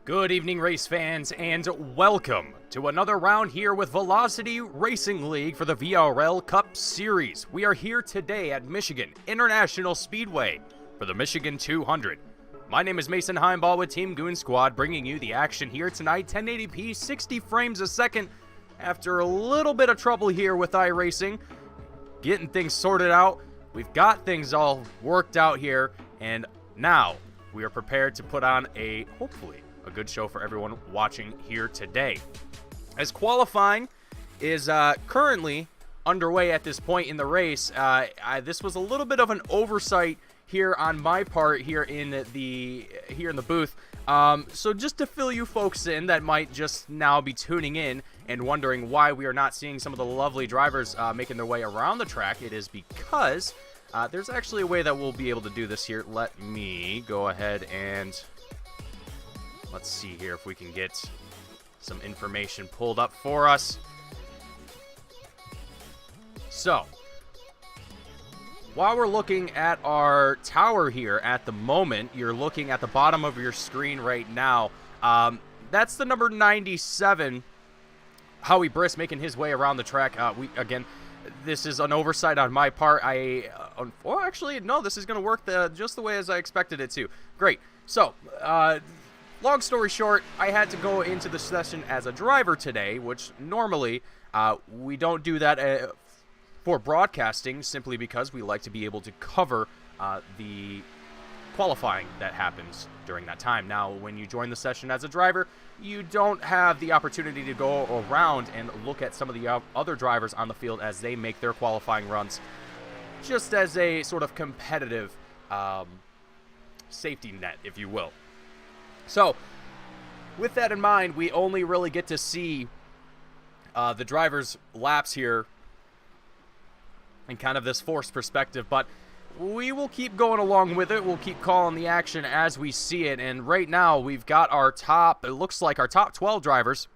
Good evening, race fans, and welcome to another round here with Velocity Racing League for the VRL Cup Series. We are here today at Michigan International Speedway for the Michigan 200. My name is Mason Heimball with Team Goon Squad, bringing you the action here tonight, 1080p, 60 frames a second. After a little bit of trouble here with iRacing, getting things sorted out, we've got things all worked out here, and now we are prepared to put on hopefully, a good show for everyone watching here today. As qualifying is currently underway at this point in the race, this was a little bit of an oversight here on my part here in the booth. So just to fill you folks in that might just now be tuning in and wondering why we are not seeing some of the lovely drivers making their way around the track, it is because there's actually a way that we'll be able to do this here. Let me go ahead and let's see here if we can get some information pulled up for us. So, while we're looking at our tower here at the moment, you're looking at the bottom of your screen right now. That's the number 97, Howie Briss, making his way around the track. Again, this is an oversight on my part. Well, actually, no, this is going to work just the way as I expected it to. Great. So, long story short, I had to go into the session as a driver today, which normally we don't do that for broadcasting, simply because we like to be able to cover the qualifying that happens during that time. Now, when you join the session as a driver, you don't have the opportunity to go around and look at some of the other drivers on the field as they make their qualifying runs, just as a sort of competitive safety net, if you will. So, with that in mind, we only really get to see the drivers' laps here in kind of this forced perspective, but we will keep going along with it. We'll keep calling the action as we see it, and right now we've got it looks like our top 12 drivers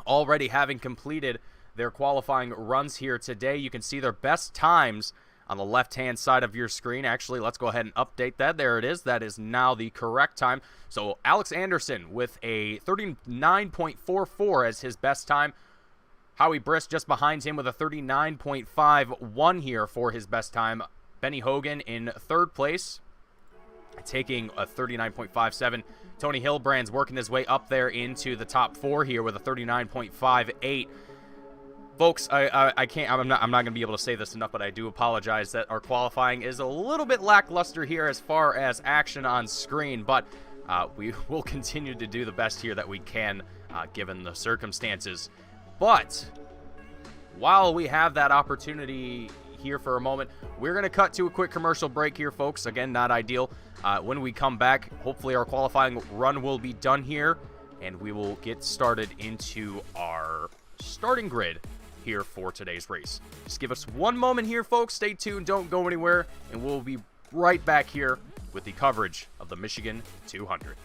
already having completed their qualifying runs here today. You can see their best times on the left-hand side of your screen. Actually, let's go ahead and update that. There it is. That is now the correct time. So Alex Anderson with a 39.44 as his best time. Howie Briss just behind him with a 39.51 here for his best time. Benny Hogan in third place, taking a 39.57. Tony Hilbrand's working his way up there into the top four here with a 39.58. Folks, I'm not going to be able to say this enough, but I do apologize that our qualifying is a little bit lackluster here as far as action on screen, but we will continue to do the best here that we can given the circumstances. But while we have that opportunity here for a moment, we're going to cut to a quick commercial break here, folks. Again, not ideal. When we come back, hopefully our qualifying run will be done here, and we will get started into our starting grid here for today's race. Just give us one moment here, folks. Stay tuned, don't go anywhere, and we'll be right back here with the coverage of the Michigan 200.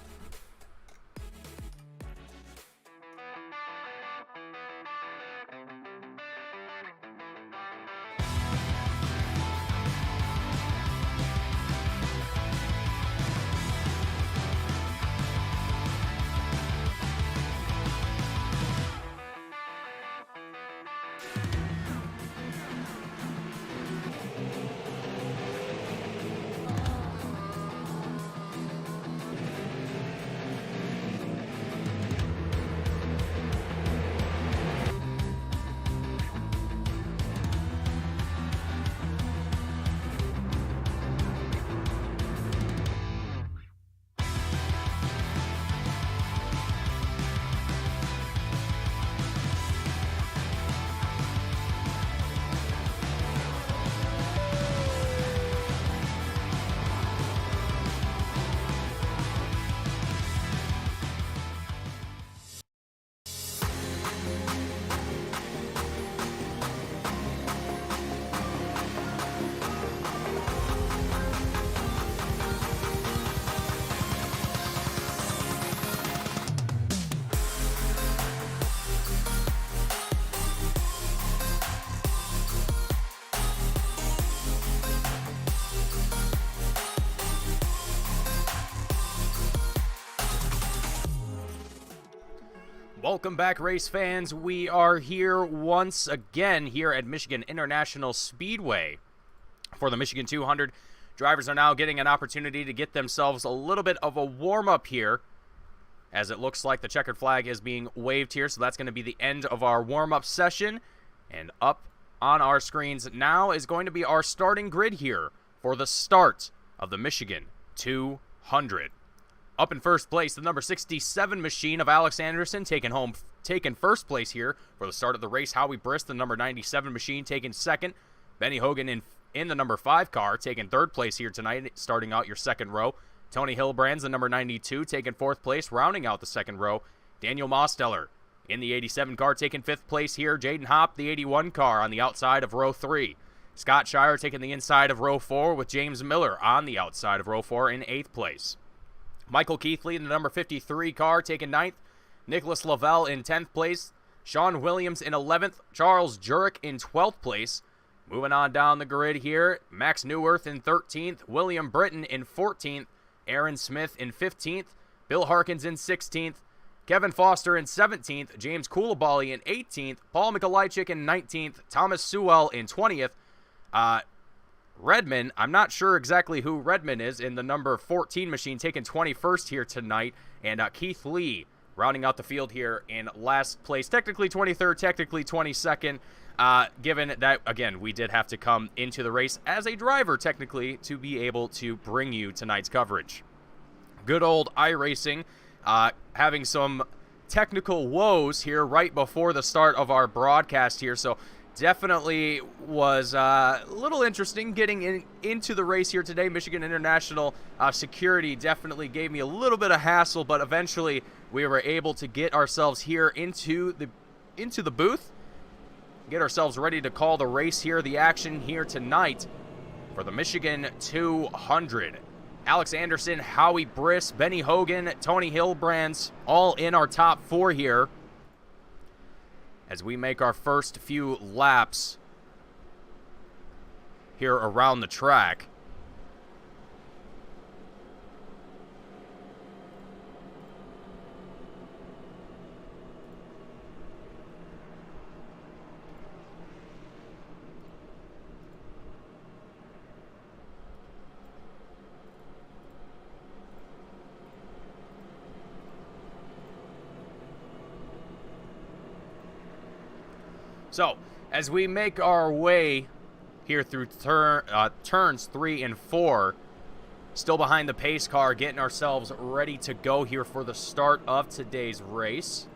Welcome back, race fans. We are here once again here at Michigan International Speedway for the Michigan 200. Drivers are now getting an opportunity to get themselves a little bit of a warm-up here, as it looks like the checkered flag is being waved here. So that's going to be the end of our warm-up session. And up on our screens now is going to be our starting grid here for the start of the Michigan 200. Up in first place, the number 67 machine of Alex Anderson taking first place here for the start of the race. Howie Briss, the number 97 machine, taking second. Benny Hogan in the number 5 car, taking third place here tonight, starting out your second row. Tony Hillbrand's the number 92, taking fourth place, rounding out the second row. Daniel Mosteller in the 87 car, taking fifth place here. Jaden Hopp, the 81 car, on the outside of row 3. Scott Shire taking the inside of row 4 with James Miller on the outside of row 4 in 8th place. Michael Keithley in the number 53 car, taking 9th. Nicholas Lavelle in 10th place. Sean Williams in 11th. Charles Jurek in 12th place. Moving on down the grid here, Max Neuwirth in 13th. William Britton in 14th. Aaron Smith in 15th. Bill Harkins in 16th. Kevin Foster in 17th. James Coulibaly in 18th. Paul Mikolajczyk in 19th. Thomas Sewell in 20th. Redman, I'm not sure exactly who Redman is in the number 14 machine, taking 21st here tonight. And Keith Lee rounding out the field here in last place. Technically 23rd, technically 22nd. Given that, again, we did have to come into the race as a driver, technically, to be able to bring you tonight's coverage. Good old iRacing, having some technical woes here right before the start of our broadcast here. So definitely was a little interesting getting into the race here today. Michigan International Security definitely gave me a little bit of hassle, but eventually we were able to get ourselves here into the booth, get ourselves ready to call the race here, the action here tonight for the Michigan 200. Alex Anderson, Howie Briss, Benny Hogan, Tony Hillbrands, all in our top 4 here as we make our first few laps here around the track. So, as we make our way here through turns 3 and 4, still behind the pace car, getting ourselves ready to go here for the start of today's race.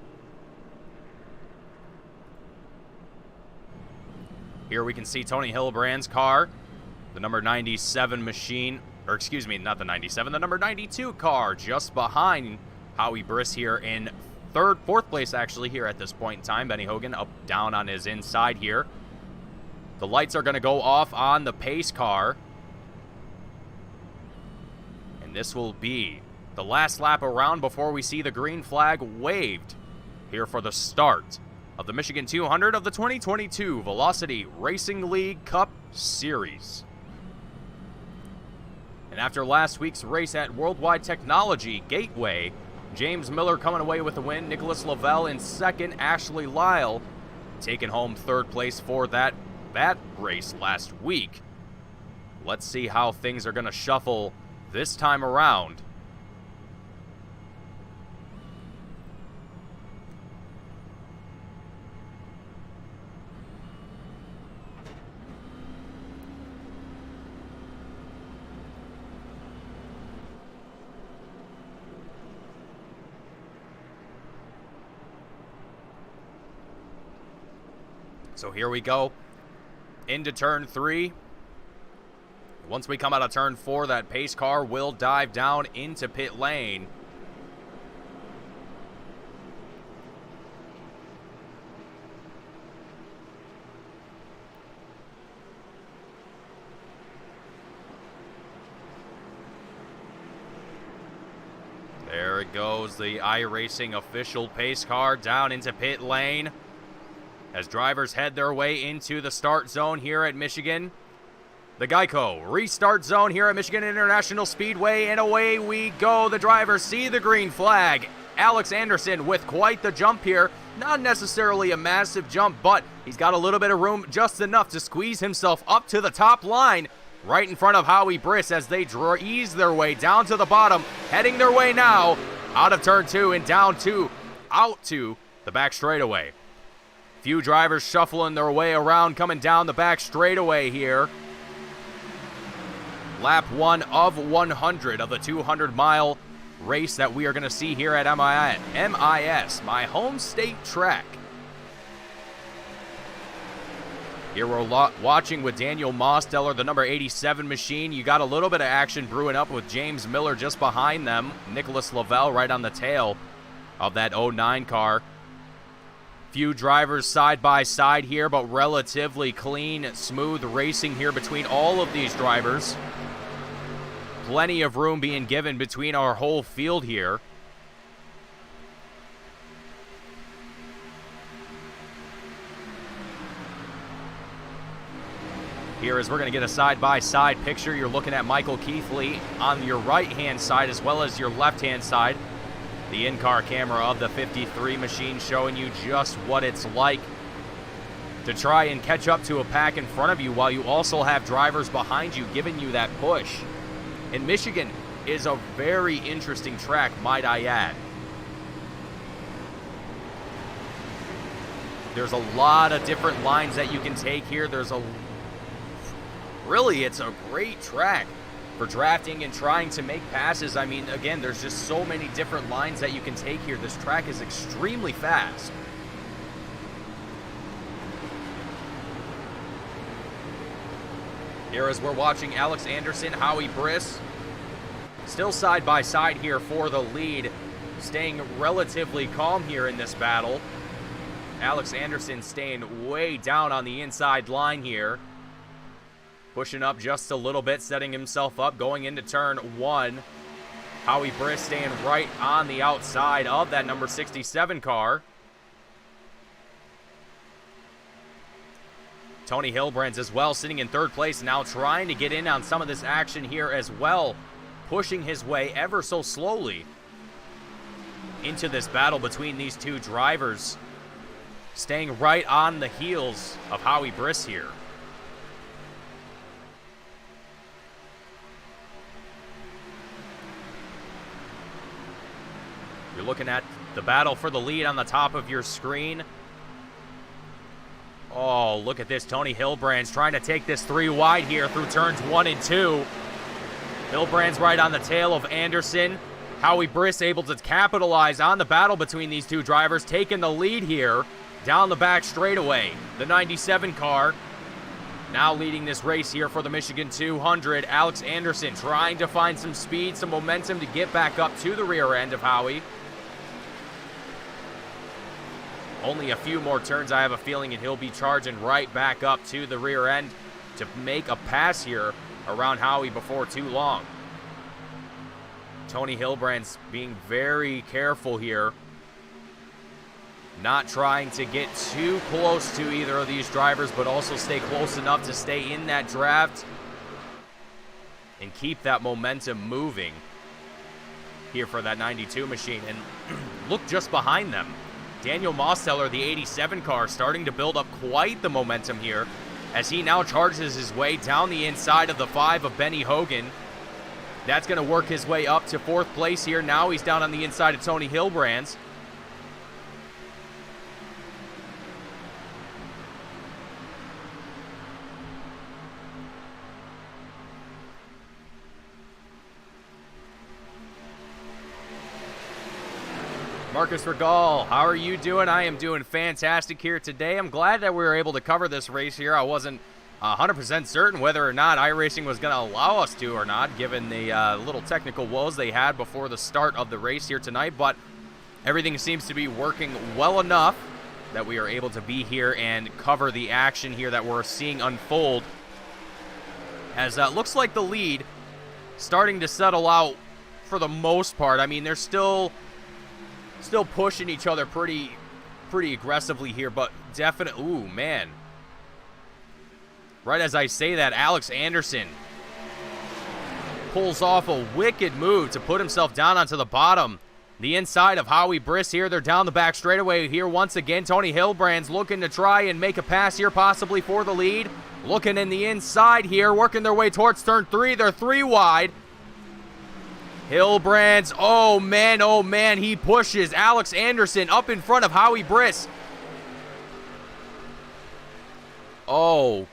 Here we can see Tony Hillbrand's car, the number 97 machine, or excuse me, not the 97, the number 92 car, just behind Howie Briss here in fourth place actually here at this point in time. Benny Hogan down on his inside here. The lights are going to go off on the pace car. And this will be the last lap around before we see the green flag waved here for the start of the Michigan 200 of the 2022 Velocity Racing League Cup Series. And after last week's race at Worldwide Technology Gateway, James Miller coming away with the win. Nicholas Lavelle in second. Ashley Lyle taking home third place for that race last week. Let's see how things are going to shuffle this time around. So here we go into turn 3. Once we come out of turn 4, that pace car will dive down into pit lane. There it goes, the iRacing official pace car down into pit lane as drivers head their way into the start zone here at Michigan. The Geico restart zone here at Michigan International Speedway, and away we go. The drivers see the green flag Alex Anderson with quite the jump here. Not necessarily a massive jump, but he's got a little bit of room, just enough to squeeze himself up to the top line, right in front of Howie Briss as they ease their way down to the bottom, heading their way now out of turn 2 and out to the back straightaway. Few drivers shuffling their way around, coming down the back straightaway here. Lap 1 of 100 of the 200-mile race that we are going to see here at MIS, my home state track. Here we're watching with Daniel Mosteller, the number 87 machine. You got a little bit of action brewing up with James Miller just behind them. Nicholas Lavelle right on the tail of that 09 car. Few drivers side by side here, but relatively clean, smooth racing here between all of these drivers. Plenty of room being given between our whole field here. Here, as we're going to get a side-by-side picture, you're looking at Michael Keithley on your right-hand side as well as your left-hand side. The in-car camera of the 53 machine showing you just what it's like to try and catch up to a pack in front of you while you also have drivers behind you giving you that push. And Michigan is a very interesting track, might I add. There's a lot of different lines that you can take here. Really, it's a great track for drafting and trying to make passes. I mean, again, there's just so many different lines that you can take here. This track is extremely fast. Here as we're watching Alex Anderson, Howie Briss, still side by side here for the lead, staying relatively calm here in this battle. Alex Anderson staying way down on the inside line here. Pushing up just a little bit, setting himself up, going into turn 1. Howie Briss staying right on the outside of that number 67 car. Tony Hilbrands as well, sitting in third place, now trying to get in on some of this action here as well, pushing his way ever so slowly into this battle between these two drivers, staying right on the heels of Howie Briss here. You're looking at the battle for the lead on the top of your screen. Oh, look at this. Tony Hilbrands trying to take this 3 wide here through turns 1 and 2. Hilbrands right on the tail of Anderson. Howie Briss able to capitalize on the battle between these two drivers, taking the lead here down the back straightaway. The 97 car now leading this race here for the Michigan 200. Alex Anderson trying to find some speed, some momentum to get back up to the rear end of Howie. Only a few more turns, I have a feeling, and he'll be charging right back up to the rear end to make a pass here around Howie before too long. Tony Hilbrands being very careful here, not trying to get too close to either of these drivers, but also stay close enough to stay in that draft and keep that momentum moving here for that 92 machine. And look just behind them. Daniel Mosteller, the 87 car, starting to build up quite the momentum here as he now charges his way down the inside of the 5 of Benny Hogan. That's going to work his way up to 4th place here. Now he's down on the inside of Tony Hilbrands. Marcus Regal, how are you doing? I am doing fantastic here today. I'm glad that we were able to cover this race here. I wasn't 100% certain whether or not iRacing was going to allow us to or not, given the little technical woes they had before the start of the race here tonight, but everything seems to be working well enough that we are able to be here and cover the action here that we're seeing unfold. As looks like the lead starting to settle out for the most part. I mean, they're still pushing each other pretty aggressively here, but definitely, ooh, man. Right as I say that, Alex Anderson pulls off a wicked move to put himself down onto the bottom the inside of Howie Briss here. They're down the back straightaway here once again. Tony Hilbrand's looking to try and make a pass here, possibly for the lead. Looking in the inside here, working their way towards turn 3. They're 3 wide. Hilbrand's, oh man, he pushes Alex Anderson up in front of Howie Briss. Oh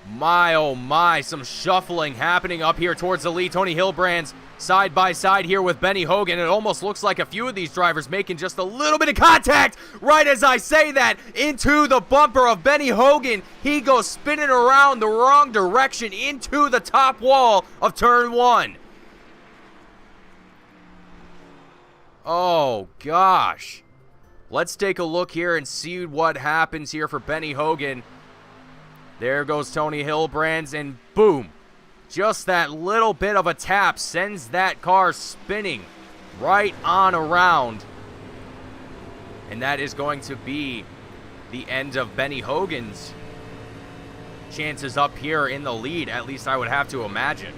my, some shuffling happening up here towards the lead. Tony Hilbrand's side by side here with Benny Hogan. It almost looks like a few of these drivers making just a little bit of contact right as I say that into the bumper of Benny Hogan. He goes spinning around the wrong direction into the top wall of turn 1. Oh gosh. Let's take a look here and see what happens here for Benny Hogan. There goes Tony Hilbrand's, and boom. Just that little bit of a tap sends that car spinning right on around. And that is going to be the end of Benny Hogan's chances up here in the lead, at least I would have to imagine.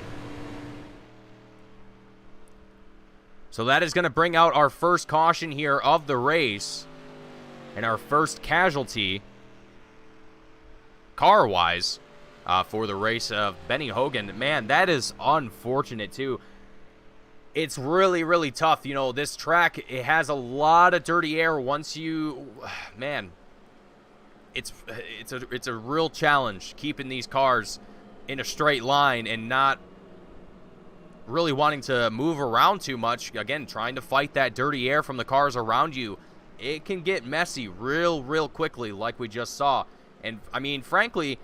So that is going to bring out our first caution here of the race and our first casualty car-wise for the race of Benny Hogan. Man, that is unfortunate too. It's really, really tough. You know, this track, it has a lot of dirty air once you, man, it's a real challenge keeping these cars in a straight line and not really wanting to move around too much. Again, trying to fight that dirty air from the cars around you. It can get messy real quickly like we just saw. And, I mean, frankly,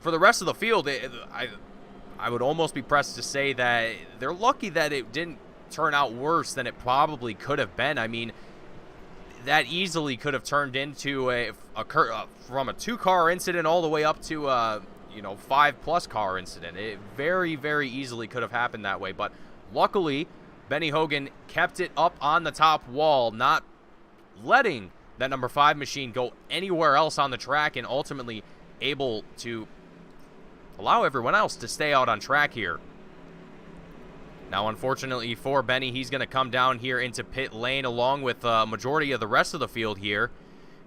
for the rest of the field, I would almost be pressed to say that they're lucky that it didn't turn out worse than it probably could have been. I mean, that easily could have turned into from a 2-car incident all the way up to a 5+ car incident. It very easily could have happened that way. But luckily, Benny Hogan kept it up on the top wall, not letting that number 5 machine go anywhere else on the track, and ultimately able to allow everyone else to stay out on track here. Now, unfortunately for Benny, he's going to come down here into pit lane along with a majority of the rest of the field here.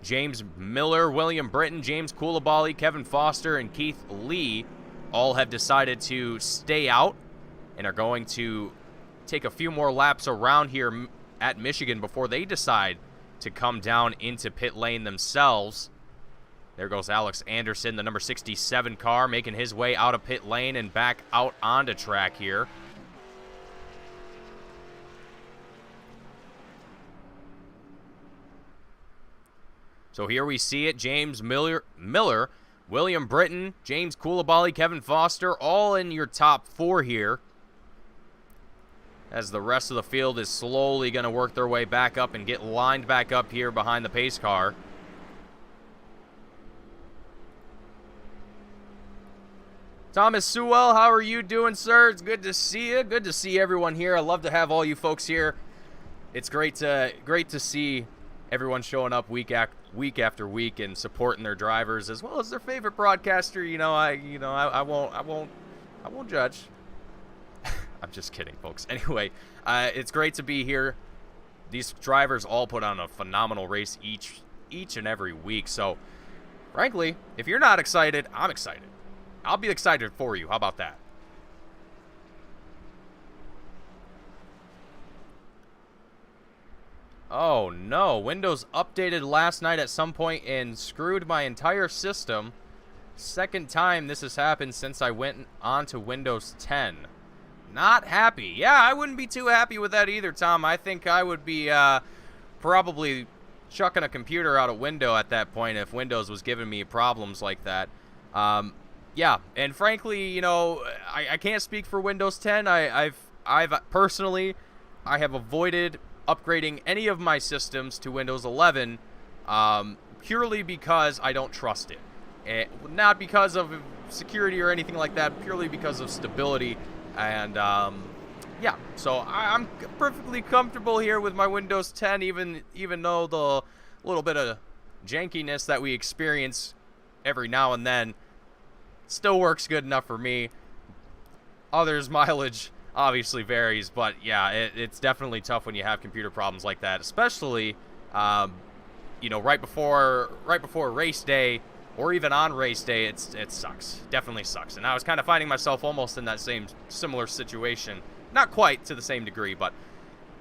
James Miller, William Britton, James Coulibaly, Kevin Foster, and Keith Lee all have decided to stay out and are going to take a few more laps around here at Michigan before they decide to come down into pit lane themselves. There goes Alex Anderson, the number 67 car, making his way out of pit lane and back out onto track here. So here we see it, James Miller, William Britton, James Coulibaly, Kevin Foster, all in your top 4 here, as the rest of the field is slowly going to work their way back up and get lined back up here behind the pace car. Thomas Sewell, how are you doing, sir? It's good to see you. Good to see everyone here. I love to have all you folks here. It's great to see everyone showing up week after week and supporting their drivers as well as their favorite broadcaster. I won't judge. I'm just kidding, folks. Anyway, it's great to be here. These drivers all put on a phenomenal race each and every week. So, frankly, if you're not excited, I'm excited. I'll be excited for you. How about that? Oh no, Windows updated last night at some point and screwed my entire system. Second time this has happened since I went on to Windows 10. Not happy. Yeah, I wouldn't be too happy with that either, Tom. I think I would be probably chucking a computer out a window at that point if Windows was giving me problems like that. Yeah, and frankly, I can't speak for Windows 10. I've personally, I have avoided upgrading any of my systems to Windows 11 purely because I don't trust it. Not because of security or anything like that, purely because of stability. And yeah, so I'm perfectly comfortable here with my Windows 10, even though the little bit of jankiness that we experience every now and then still works good enough for me. Others' mileage obviously varies, but yeah, it's definitely tough when you have computer problems like that, especially, you know, right before race day, or even on race day. It sucks. Definitely sucks. And I was kind of finding myself almost in that similar situation. Not quite to the same degree, but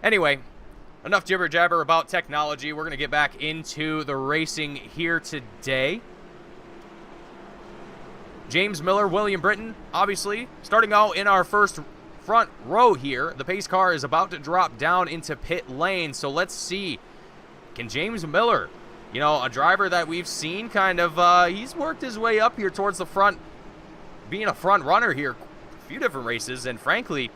anyway, enough jibber jabber about technology. We're going to get back into the racing here today. James Miller, William Britton, obviously, starting out in our first front row here. The pace car is about to drop down into pit lane, so let's see. Can James Miller, you know, a driver that we've seen kind of, he's worked his way up here towards the front, being a front runner here a few different races, and frankly,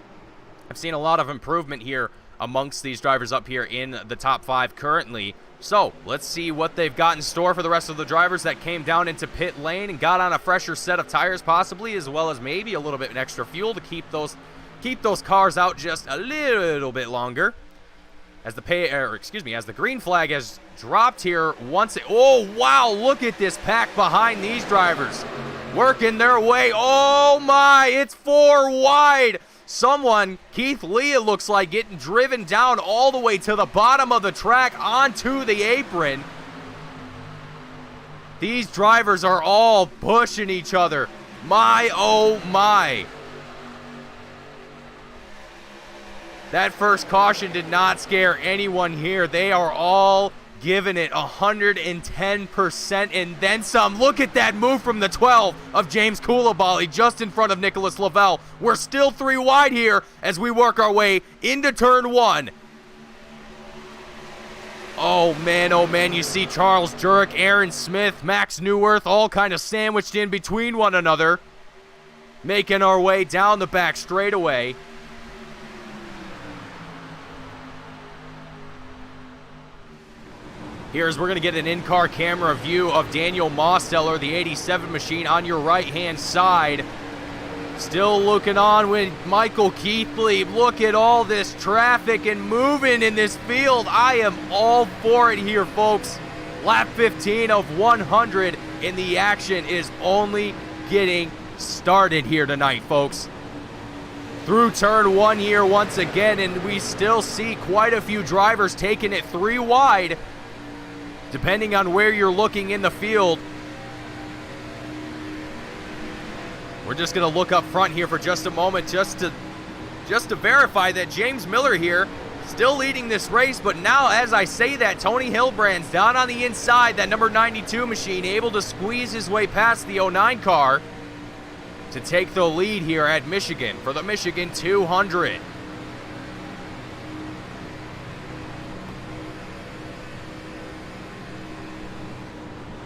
I've seen a lot of improvement here amongst these drivers up here in the top 5 currently. So let's see what they've got in store for the rest of the drivers that came down into pit lane and got on a fresher set of tires possibly, as well as maybe a little bit of extra fuel to keep those cars out just a little bit longer. As the green flag has dropped here once. Oh wow, look at this pack behind these drivers, working their way. Oh my, it's 4 wide. Someone, Keith Lee, it looks like, getting driven down all the way to the bottom of the track onto the apron. These drivers are all pushing each other. My, oh my. That first caution did not scare anyone here. They are all giving it 110% and then some. Look at that move from the 12 of James Coulibaly just in front of Nicholas Lavelle. We're still 3 wide here as we work our way into turn 1. Oh man, you see Charles Jurek, Aaron Smith, Max Newworth all kind of sandwiched in between one another, making our way down the back straightaway. Here's we're going to get an in-car camera view of Daniel Mosteller, the 87 machine, on your right-hand side. Still looking on with Michael Keithley. Look at all this traffic and moving in this field. I am all for it here, folks. Lap 15 of 100, and the action is only getting started here tonight, folks. Through turn 1 here once again, and we still see quite a few drivers taking it 3 wide. Depending on where you're looking in the field. We're just going to look up front here for just a moment just to verify that James Miller here still leading this race. But now, as I say that, Tony Hilbrand's down on the inside, that number 92 machine, able to squeeze his way past the 09 car to take the lead here at Michigan for the Michigan 200.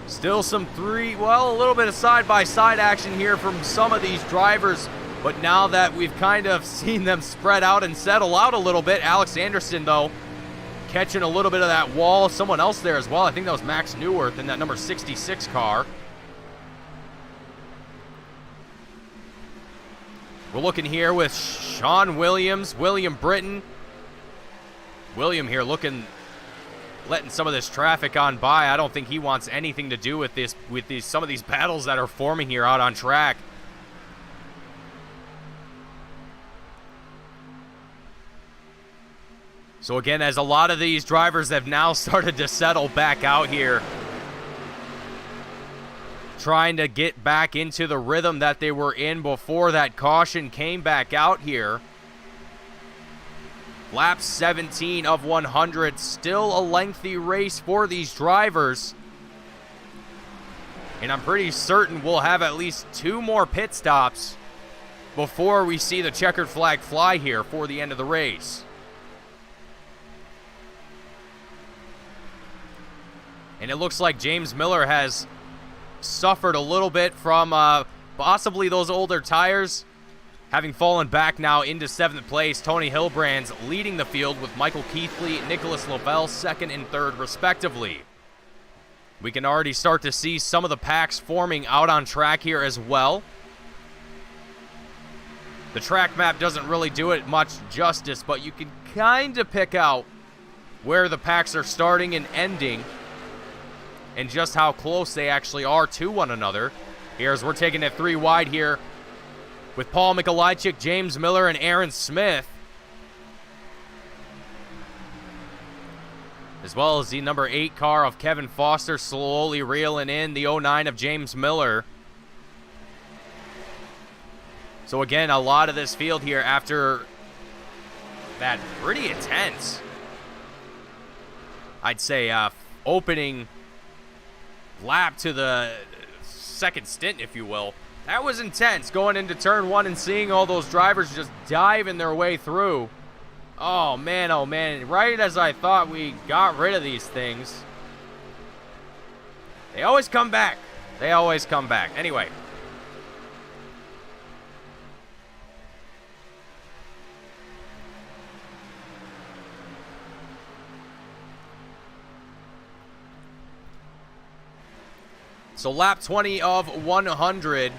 Still a little bit of side-by-side action here from some of these drivers, but now that we've kind of seen them spread out and settle out a little bit, Alex Anderson, though, catching a little bit of that wall. Someone else there as well. I think that was Max Newworth in that number 66 car. We're looking here with Sean Williams, William Britton. William here letting some of this traffic on by. I don't think he wants anything to do with some of these battles that are forming here out on track. So again, as a lot of these drivers have now started to settle back out here, trying to get back into the rhythm that they were in before that caution came back out here. Lap 17 of 100, still a lengthy race for these drivers. And I'm pretty certain we'll have at least 2 more pit stops before we see the checkered flag fly here for the end of the race. And it looks like James Miller has suffered a little bit from possibly those older tires, having fallen back now into 7th place. Tony Hilbrand's leading the field with Michael Keithley, Nicholas Lavelle 2nd and 3rd respectively. We can already start to see some of the packs forming out on track here as well. The track map doesn't really do it much justice, but you can kind of pick out where the packs are starting and ending and just how close they actually are to one another. Here's we're taking it 3 wide here with Paul Mikolajczyk, James Miller, and Aaron Smith. As well as the number 8 car of Kevin Foster slowly reeling in the 09 of James Miller. So again, a lot of this field here after that pretty intense, I'd say, opening lap to the second stint, if you will. That was intense, going into turn 1 and seeing all those drivers just diving their way through. Oh man, right as I thought we got rid of these things, they always come back. They always come back. Anyway. So lap 20 of 100.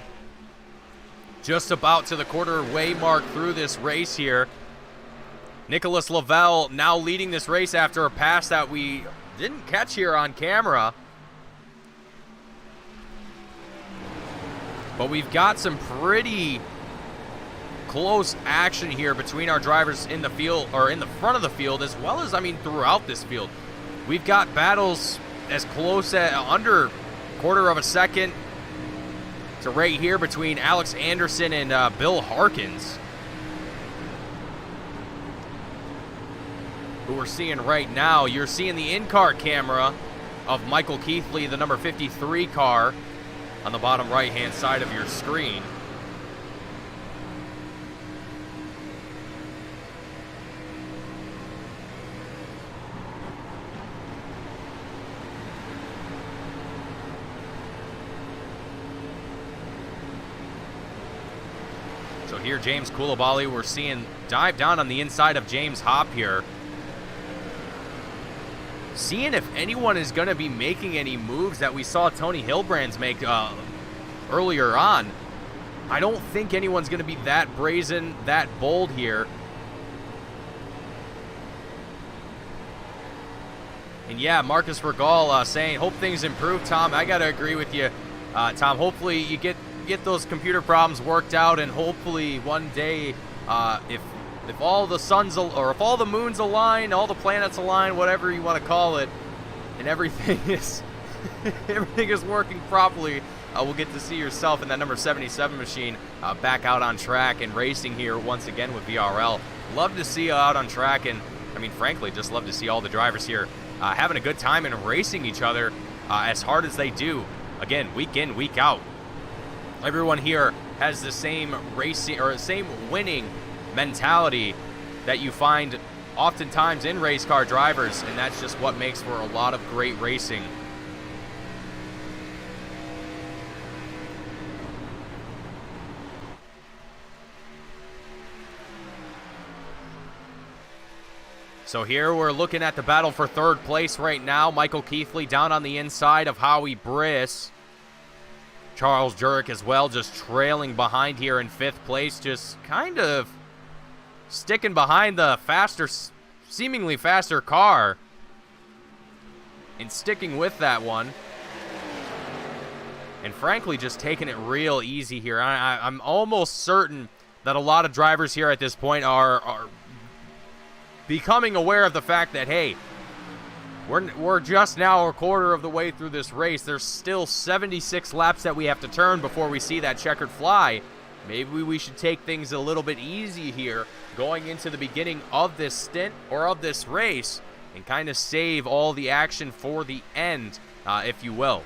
Just about to the quarter way mark through this race here. Nicholas Lavelle now leading this race after a pass that we didn't catch here on camera. But we've got some pretty close action here between our drivers in the field, or in the front of the field, as well as, I mean, throughout this field. We've got battles as close as under quarter of a second to right here between Alex Anderson and Bill Harkins, who we're seeing right now. You're seeing the in-car camera of Michael Keithley, the number 53 car, on the bottom right-hand side of your screen. So here, James Coulibaly, we're seeing dive down on the inside of James Hopp here. Seeing if anyone is going to be making any moves that we saw Tony Hilbrands make earlier on. I don't think anyone's going to be that brazen, that bold here. And yeah, Marcus Regal saying, hope things improve, Tom. I got to agree with you, Tom. Hopefully you get those computer problems worked out, and hopefully one day, if all the suns, or if all the moons align, all the planets align, whatever you want to call it, and everything is everything is working properly, we'll get to see yourself in that number 77 machine back out on track and racing here once again with VRL. Love to see you out on track, and I mean, frankly, just love to see all the drivers here having a good time and racing each other as hard as they do. Again, week in, week out. Everyone here has the same racing, or same winning mentality that you find oftentimes in race car drivers, and that's just what makes for a lot of great racing. So here we're looking at the battle for third place right now. Michael Keithley down on the inside of Howie Briss. Charles Jurek as well, just trailing behind here in 5th place, just kind of sticking behind the faster, seemingly faster car, and sticking with that one. And frankly, just taking it real easy here. I'm almost certain that a lot of drivers here at this point are becoming aware of the fact that, hey, we're just now a quarter of the way through this race. There's still 76 laps that we have to turn before we see that checkered fly. Maybe we should take things a little bit easy here going into the beginning of this stint, or of this race, and kind of save all the action for the end, if you will.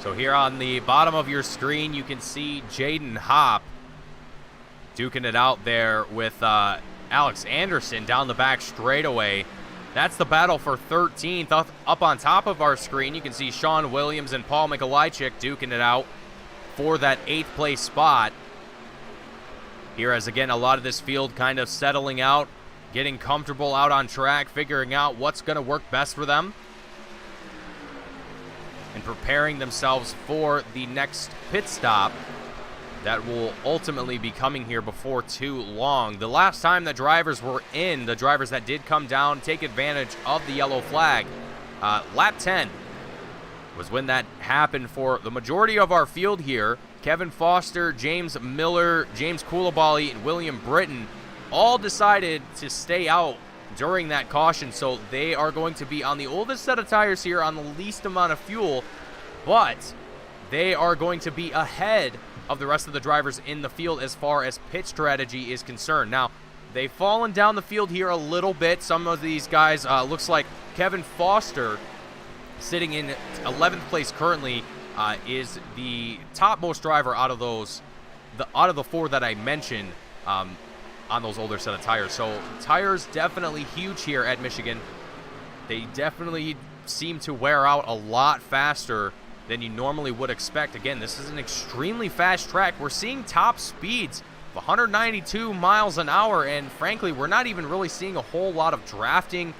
So here on the bottom of your screen, you can see Jaden Hopp duking it out there with Alex Anderson down the back straightaway. That's the battle for 13th. Up on top of our screen, you can see Sean Williams and Paul Mikolajczyk duking it out for that 8th place spot. Here, as again, a lot of this field kind of settling out, getting comfortable out on track, figuring out what's going to work best for them. and preparing themselves for the next pit stop that will ultimately be coming here before too long. The last time the drivers were in, the drivers that did come down, take advantage of the yellow flag, lap 10 was when that happened for the majority of our field here. Kevin Foster, James Miller, James Koulibaly, and William Britton all decided to stay out during that caution, so they are going to be on the oldest set of tires here on the least amount of fuel, but they are going to be ahead of the rest of the drivers in the field as far as pit strategy is concerned. Now, they've fallen down the field here a little bit. Some of these guys, looks like Kevin Foster, sitting in 11th place currently, is the topmost driver out of the four that I mentioned on those older set of tires. So tires definitely huge here at Michigan. They definitely seem to wear out a lot faster than you normally would expect. Again, this is an extremely fast track. We're seeing top speeds of 192 miles an hour, and frankly, we're not even really seeing a whole lot of drafting,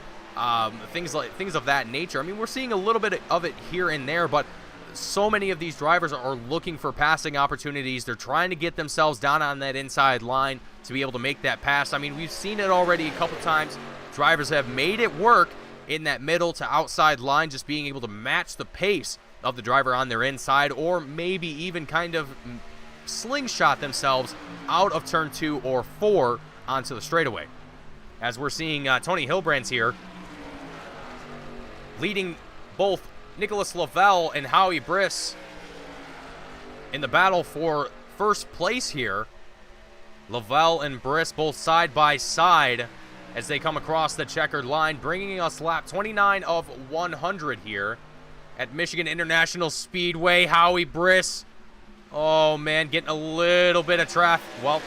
things of that nature. I mean, we're seeing a little bit of it here and there, but so many of these drivers are looking for passing opportunities. They're trying to get themselves down on that inside line to be able to make that pass. I mean, we've seen it already a couple times. Drivers have made it work in that middle to outside line, just being able to match the pace of the driver on their inside, or maybe even kind of slingshot themselves out of turn 2 or 4 onto the straightaway. As we're seeing Tony Hilbrands here leading both Nicholas Lavelle and Howie Briss in the battle for first place here. Lavelle and Briss both side by side as they come across the checkered line, bringing us lap 29 of 100 here at Michigan International Speedway. Howie Briss, oh man, getting a little bit of traffic. Well,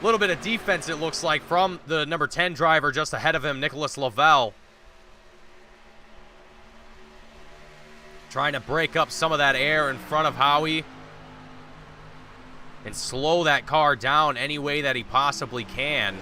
a little bit of defense, it looks like, from the number 10 driver just ahead of him, Nicholas Lavelle. Trying to break up some of that air in front of Howie and slow that car down any way that he possibly can.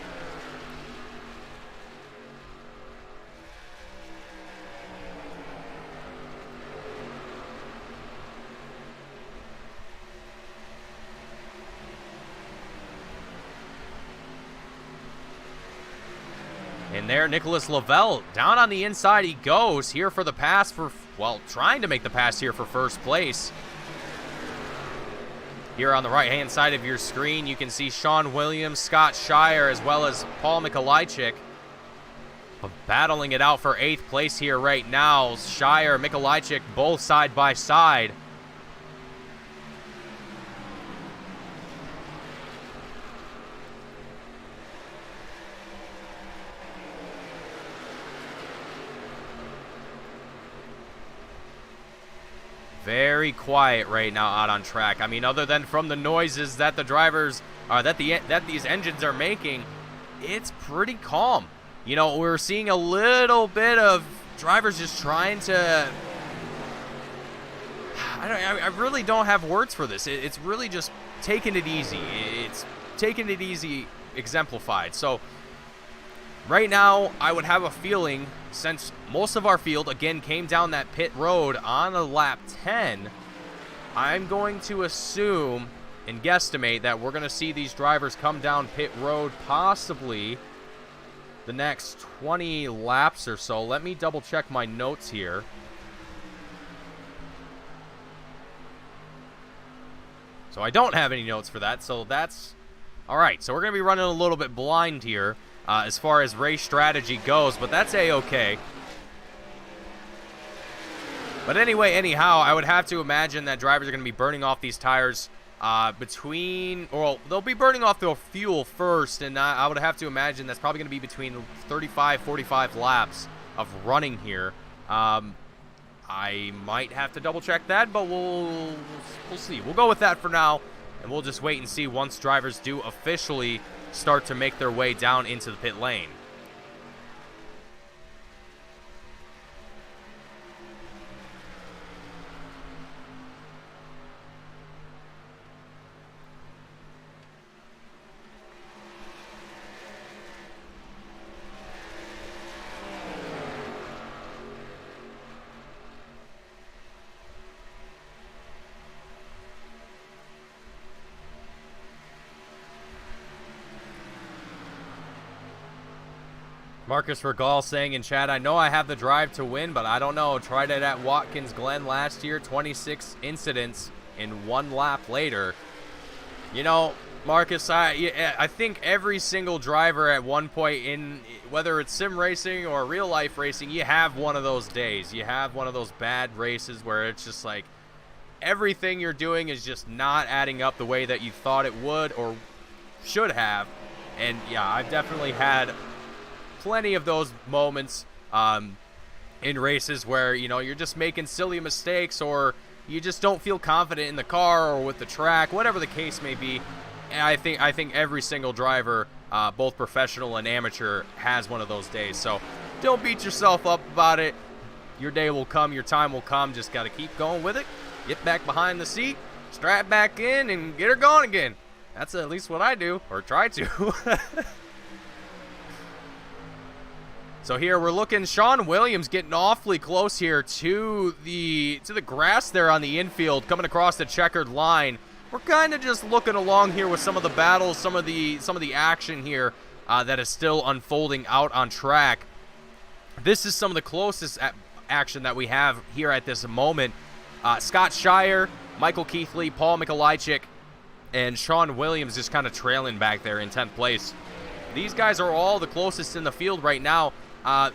And there, Nicholas Lavelle, down on the inside he goes here for the pass for, well, trying to make the pass here for first place. Here on the right-hand side of your screen, you can see Sean Williams, Scott Shire, as well as Paul Mikolajczyk battling it out for 8th place here right now. Shire, Mikolajczyk, both side by side. Very quiet right now out on track. I mean, other than from the noises that the drivers that these engines are making, it's pretty calm. You know, we're seeing a little bit of drivers just trying to, I really don't have words for this. It's really just taking it easy. It's taking it easy exemplified. So right now, I would have a feeling, since most of our field, again, came down that pit road on a lap 10, I'm going to assume and guesstimate that we're going to see these drivers come down pit road possibly the next 20 laps or so. Let me double check my notes here. So I don't have any notes for that, so that's all right. So we're going to be running a little bit blind here as far as race strategy goes, but that's a-okay. But anyway, anyhow, I would have to imagine that drivers are going to be burning off these tires they'll be burning off their fuel first, and I would have to imagine that's probably going to be between 35, 45 laps of running here. I might have to double check that, but we'll see. We'll go with that for now, and we'll just wait and see once drivers do officially start to make their way down into the pit lane. Marcus Regal saying in chat, I know I have the drive to win, but I don't know. Tried it at Watkins Glen last year, 26 incidents in 1 lap later. You know, Marcus, I think every single driver at one point in, whether it's sim racing or real life racing, you have one of those days. You have one of those bad races where it's just like everything you're doing is just not adding up the way that you thought it would or should have. And yeah, I've definitely had plenty of those moments in races where, you know, you're just making silly mistakes or you just don't feel confident in the car or with the track, whatever the case may be. And I think every single driver, both professional and amateur, has one of those days. So don't beat yourself up about it. Your day will come, your time will come. Just got to keep going with it. Get back behind the seat, strap back in, and get her going again. That's at least what I do, or try to. So here we're looking, Sean Williams getting awfully close here to the grass there on the infield, coming across the checkered line. We're kind of just looking along here with some of the battles, some of the action here that is still unfolding out on track. This is some of the closest action that we have here at this moment. Scott Shire, Michael Keithley, Paul Mikolajczyk, and Sean Williams just kind of trailing back there in 10th place. These guys are all the closest in the field right now.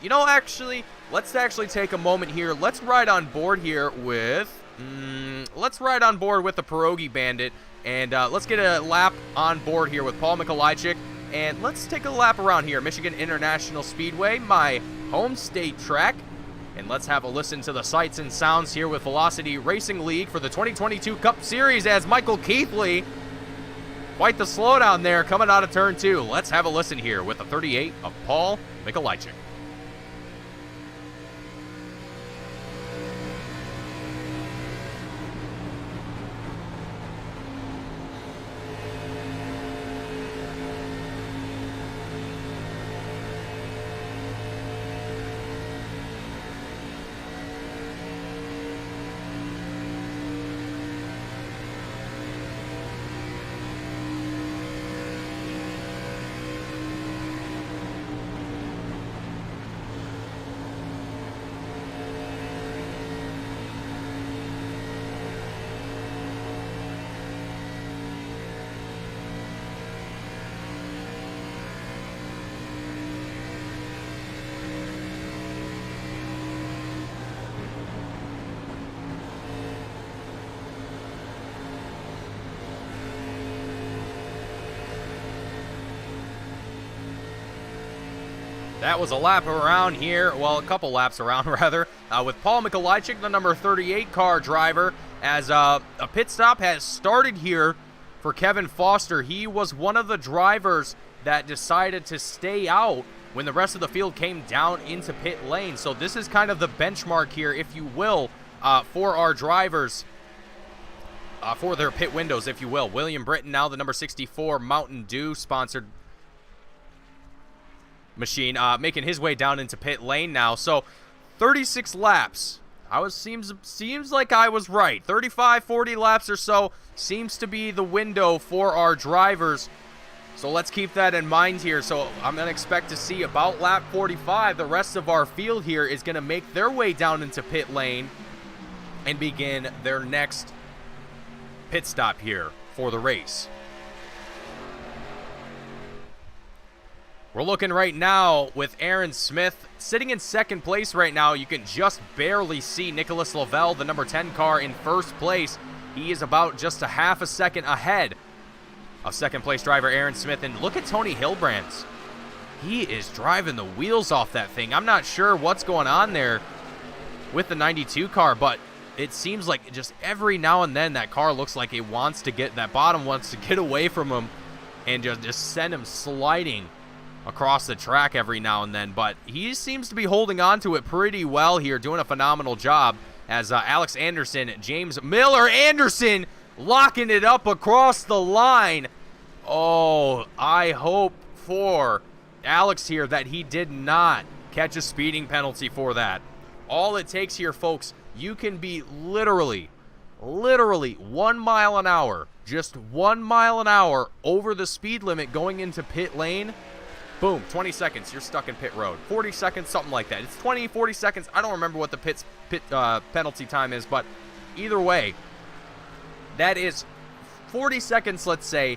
You know, actually, let's actually take a moment here. Let's ride on board here with, the Pierogi Bandit, and let's get a lap on board here with Paul Mikolajczyk, and let's take a lap around here, Michigan International Speedway, my home state track, and let's have a listen to the sights and sounds here with Velocity Racing League for the 2022 Cup Series as Michael Keithley, quite the slowdown there coming out of turn 2. Let's have a listen here with the 38 of Paul Mikolajczyk. That was a lap around here, well, a couple laps around, rather, with Paul Mikolajczyk, the number 38 car driver, as a pit stop has started here for Kevin Foster. He was one of the drivers that decided to stay out when the rest of the field came down into pit lane. So this is kind of the benchmark here, if you will, for our drivers, for their pit windows, if you will. William Britton, now the number 64 Mountain Dew sponsored machine, making his way down into pit lane now. So 36 laps. Seems like I was right. 35, 40 laps or so seems to be the window for our drivers. So let's keep that in mind here. So I'm going to expect to see about lap 45, the rest of our field here is going to make their way down into pit lane and begin their next pit stop here for the race. We're looking right now with Aaron Smith sitting in second place right now. You can just barely see Nicholas Lavelle, the number 10 car, in first place. He is about just a half a second ahead of second place driver Aaron Smith. And look at Tony Hilbrands. He is driving the wheels off that thing. I'm not sure what's going on there with the 92 car, but it seems like just every now and then that car looks like it wants to get, that bottom wants to get away from him and just send him sliding across the track every now and then. But he seems to be holding on to it pretty well here, doing a phenomenal job as Alex Anderson, James Miller Anderson locking it up across the line. Oh, I hope for Alex here that he did not catch a speeding penalty for that. All it takes here, folks, you can be literally 1 mile an hour, just 1 mile an hour over the speed limit going into pit lane. boom, 20 seconds, you're stuck in pit road. 40 seconds, something like that. It's 20, 40 seconds. I don't remember what the pit penalty time is, but either way, that is 40 seconds, let's say,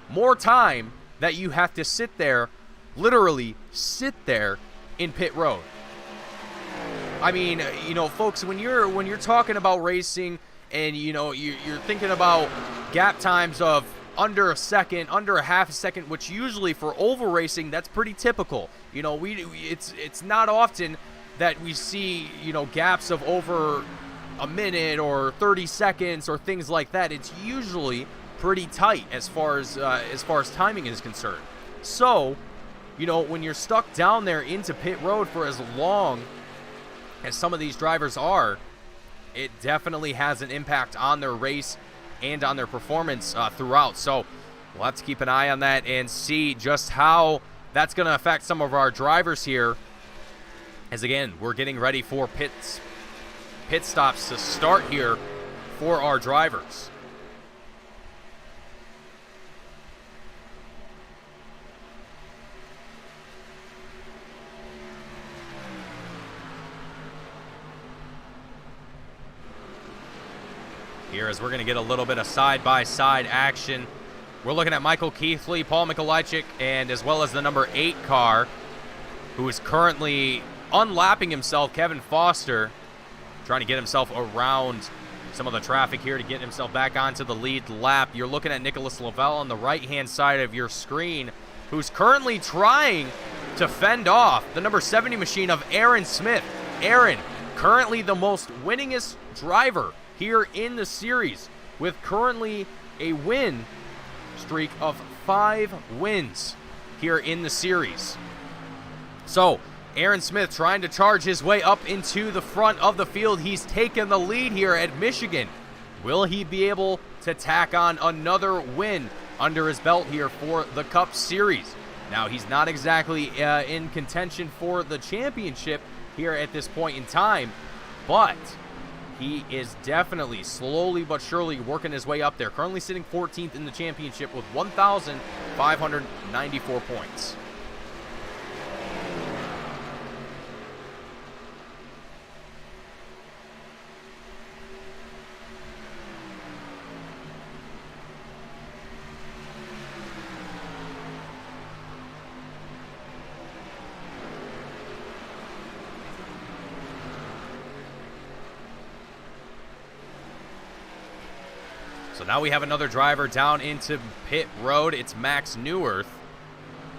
more time that you have to sit there, literally sit there in pit road. I mean, you know, folks, when you're talking about racing and, you know, you're thinking about gap times of under a second, under a half a second, which usually for oval racing, that's pretty typical. You know, it's not often that we see, you know, gaps of over a minute or 30 seconds or things like that. It's usually pretty tight as far as timing is concerned. So, you know, when you're stuck down there into pit road for as long as some of these drivers are, it definitely has an impact on their race and on their performance throughout. So we'll have to keep an eye on that and see just how that's going to affect some of our drivers here, as again, we're getting ready for pit stops to start here for our drivers. Here, as we're going to get a little bit of side-by-side action. We're looking at Michael Keithley, Paul Mikolajczyk, and as well as the number 8 car, who is currently unlapping himself, Kevin Foster, trying to get himself around some of the traffic here to get himself back onto the lead lap. You're looking at Nicholas Lavelle on the right-hand side of your screen, who's currently trying to fend off the number 70 machine of Aaron Smith. Aaron, currently the most winningest driver here in the series, with currently a win streak of 5 wins here in the series. So Aaron Smith trying to charge his way up into the front of the field. He's taken the lead here at Michigan. Will he be able to tack on another win under his belt here for the Cup Series? Now, he's not exactly in contention for the championship here at this point in time, but he is definitely slowly but surely working his way up there. Currently sitting 14th in the championship with 1,594 points. So now we have another driver down into pit road. It's Max Neuwirth,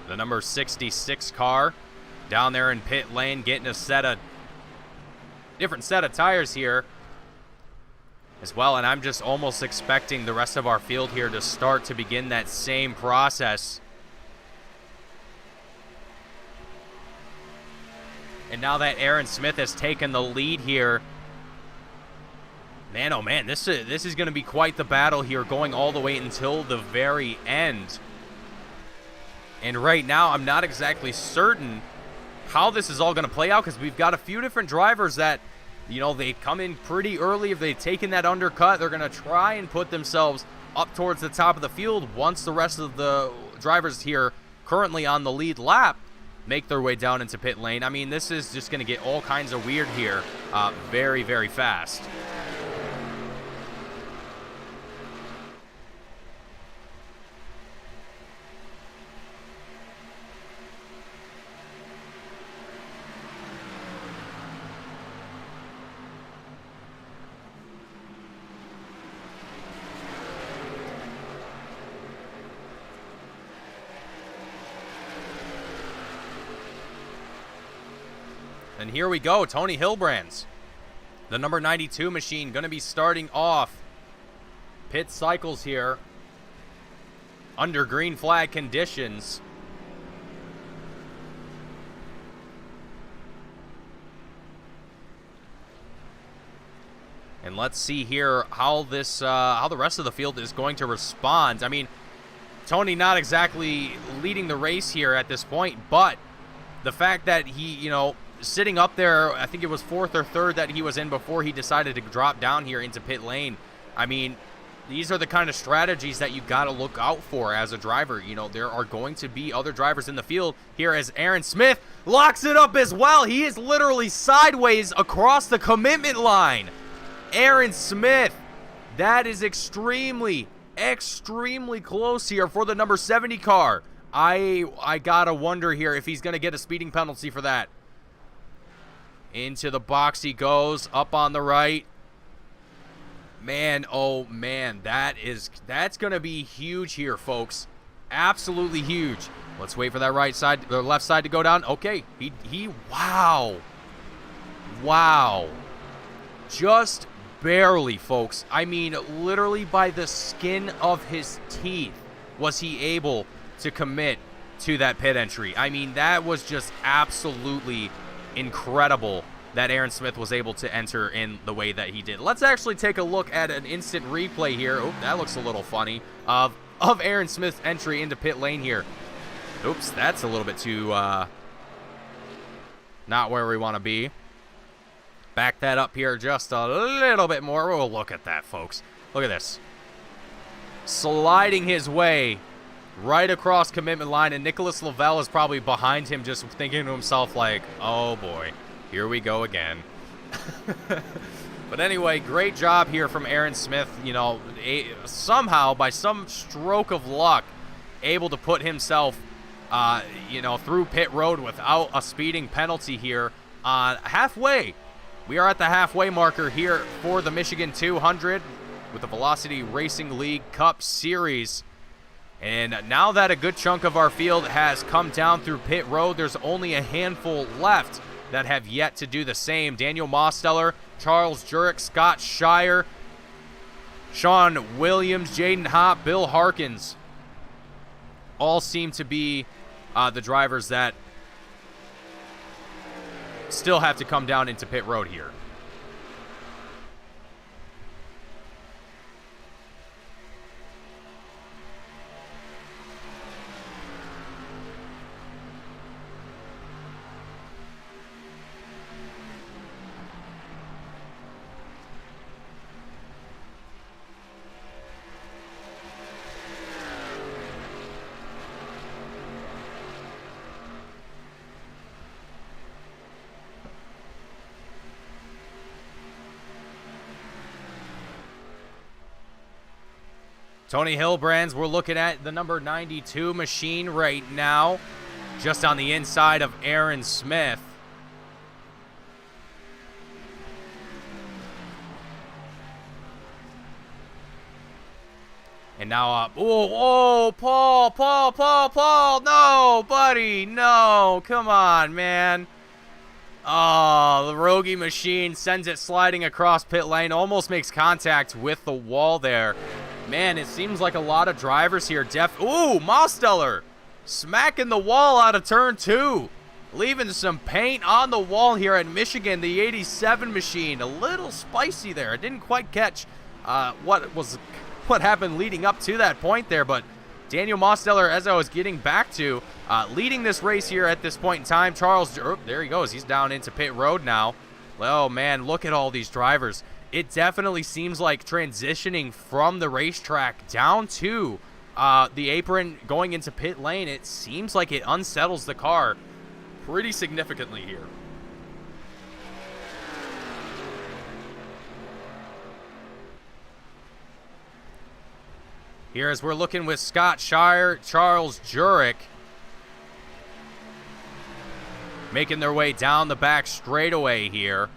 the number 66 car, down there in pit lane, getting a different set of tires here as well. And I'm just almost expecting the rest of our field here to start to begin that same process. And now that Aaron Smith has taken the lead here, man, oh man, this is going to be quite the battle here, going all the way until the very end. And right now, I'm not exactly certain how this is all going to play out, because we've got a few different drivers that, you know, they come in pretty early. If they've taken that undercut, they're going to try and put themselves up towards the top of the field once the rest of the drivers here currently on the lead lap make their way down into pit lane. I mean, this is just going to get all kinds of weird here very, very fast. And here we go, Tony Hilbrands, the number 92 machine, going to be starting off pit cycles here under green flag conditions. And let's see here how the rest of the field is going to respond. I mean, Tony not exactly leading the race here at this point, but the fact that he, you know, sitting up there, I think it was 4th or 3rd that he was in before he decided to drop down here into pit lane. I mean, these are the kind of strategies that you got to look out for as a driver. You know, there are going to be other drivers in the field here as Aaron Smith locks it up as well. He is literally sideways across the commitment line. Aaron Smith, that is extremely close here for the number 70 car. I gotta wonder here if he's gonna get a speeding penalty for that. Into the box he goes, up on the right. Man, oh man, that's gonna be huge here, folks. Absolutely huge. Let's wait for that right side, the left side to go down. Okay, wow. Just barely, folks. I mean, literally by the skin of his teeth was he able to commit to that pit entry. I mean, that was just absolutely incredible that Aaron Smith was able to enter in the way that he did. Let's actually take a look at an instant replay here. Oh, that looks a little funny. Of Aaron Smith's entry into pit lane here. Oops, that's a little bit too not where we want to be. Back that up here just a little bit more. Oh, look at that, folks. Look at this. Sliding his way right across commitment line, and Nicholas Lavelle is probably behind him just thinking to himself like, oh boy, here we go again. But anyway, great job here from Aaron Smith. You know, somehow, by some stroke of luck, able to put himself, you know, through pit road without a speeding penalty here on halfway. We are at the halfway marker here for the Michigan 200 with the Velocity Racing League Cup Series. And now that a good chunk of our field has come down through pit road, there's only a handful left that have yet to do the same. Daniel Mosteller, Charles Jurek, Scott Shire, Sean Williams, Jaden Hopp, Bill Harkins all seem to be the drivers that still have to come down into pit road here. Tony Hillbrands, we're looking at the number 92 machine right now, just on the inside of Aaron Smith. And now, Paul, no, buddy, no, come on, man. Oh, the Rogie machine sends it sliding across pit lane, almost makes contact with the wall there. Man, it seems like a lot of drivers here. Ooh, Mosteller smacking the wall out of turn 2. Leaving some paint on the wall here at Michigan, the 87 machine. A little spicy there. I didn't quite catch what happened leading up to that point there, but Daniel Mosteller, as I was getting back to, leading this race here at this point in time. There he goes. He's down into pit road now. Oh, man, look at all these drivers. It definitely seems like transitioning from the racetrack down to the apron going into pit lane, it seems like it unsettles the car pretty significantly here. Here as we're looking with Scott Shire, Charles Jurek making their way down the back straightaway here.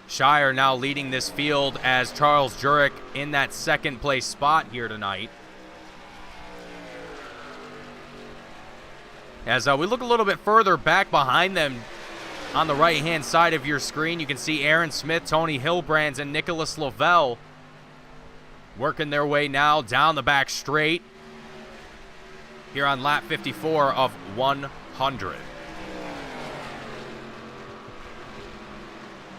Shire now leading this field as Charles Jurek in that second place spot here tonight. As we look a little bit further back behind them on the right-hand side of your screen, you can see Aaron Smith, Tony Hillbrands, and Nicholas Lavelle working their way now down the back straight here on lap 54 of 100.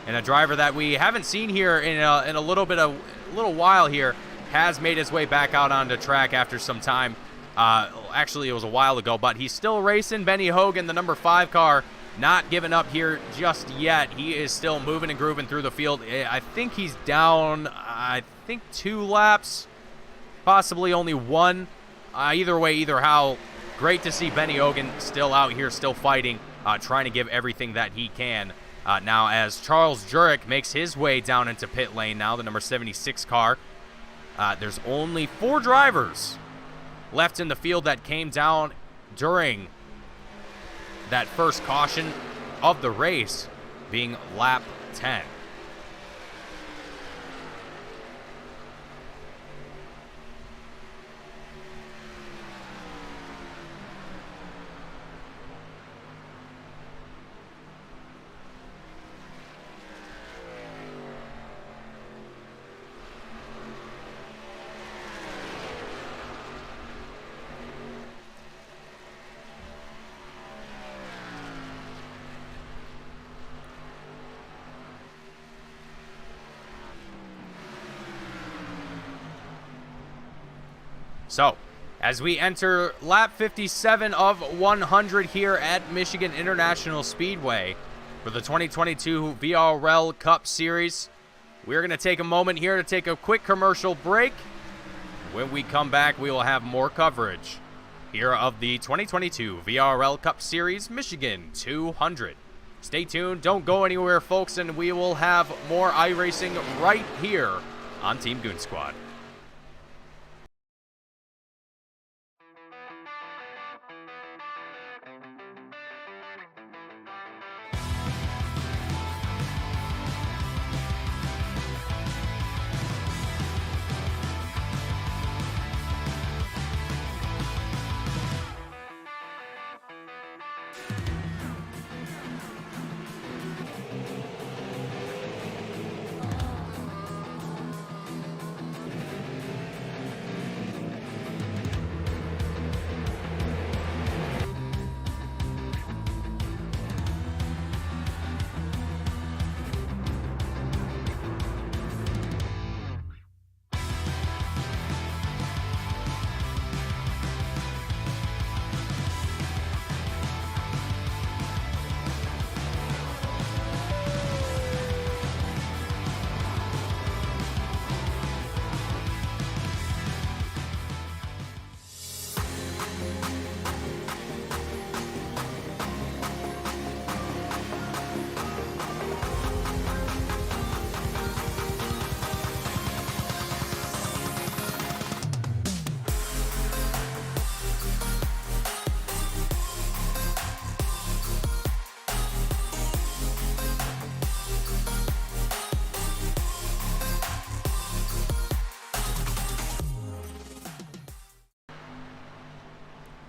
And a driver that we haven't seen here in a little while here has made his way back out onto track after some time. Actually, it was a while ago, but he's still racing. Benny Hogan, the number 5 car, not giving up here just yet. He is still moving and grooving through the field. I think he's down. I think 2 laps, possibly only 1. Either way, either how, great to see Benny Hogan still out here, still fighting, trying to give everything that he can. Now, as Charles Jurek makes his way down into pit lane now, the number 76 car, there's only 4 drivers left in the field that came down during that first caution of the race, being lap 10. So, as we enter lap 57 of 100 here at Michigan International Speedway for the 2022 VRL Cup Series, we're going to take a moment here to take a quick commercial break. When we come back, we will have more coverage here of the 2022 VRL Cup Series Michigan 200. Stay tuned, don't go anywhere, folks, and we will have more iRacing right here on Team Goon Squad.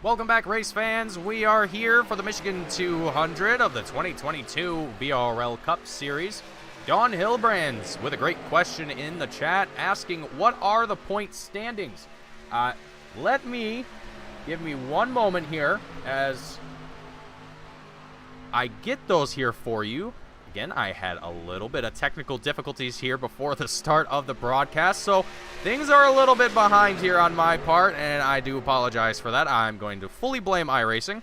Welcome back, race fans. We are here for the Michigan 200 of the 2022 VRL Cup Series. Don Hilbrands with a great question in the chat asking, what are the point standings? Give me one moment here as I get those here for you. Again, I had a little bit of technical difficulties here before the start of the broadcast, so things are a little bit behind here on my part, and I do apologize for that. I'm going to fully blame iRacing.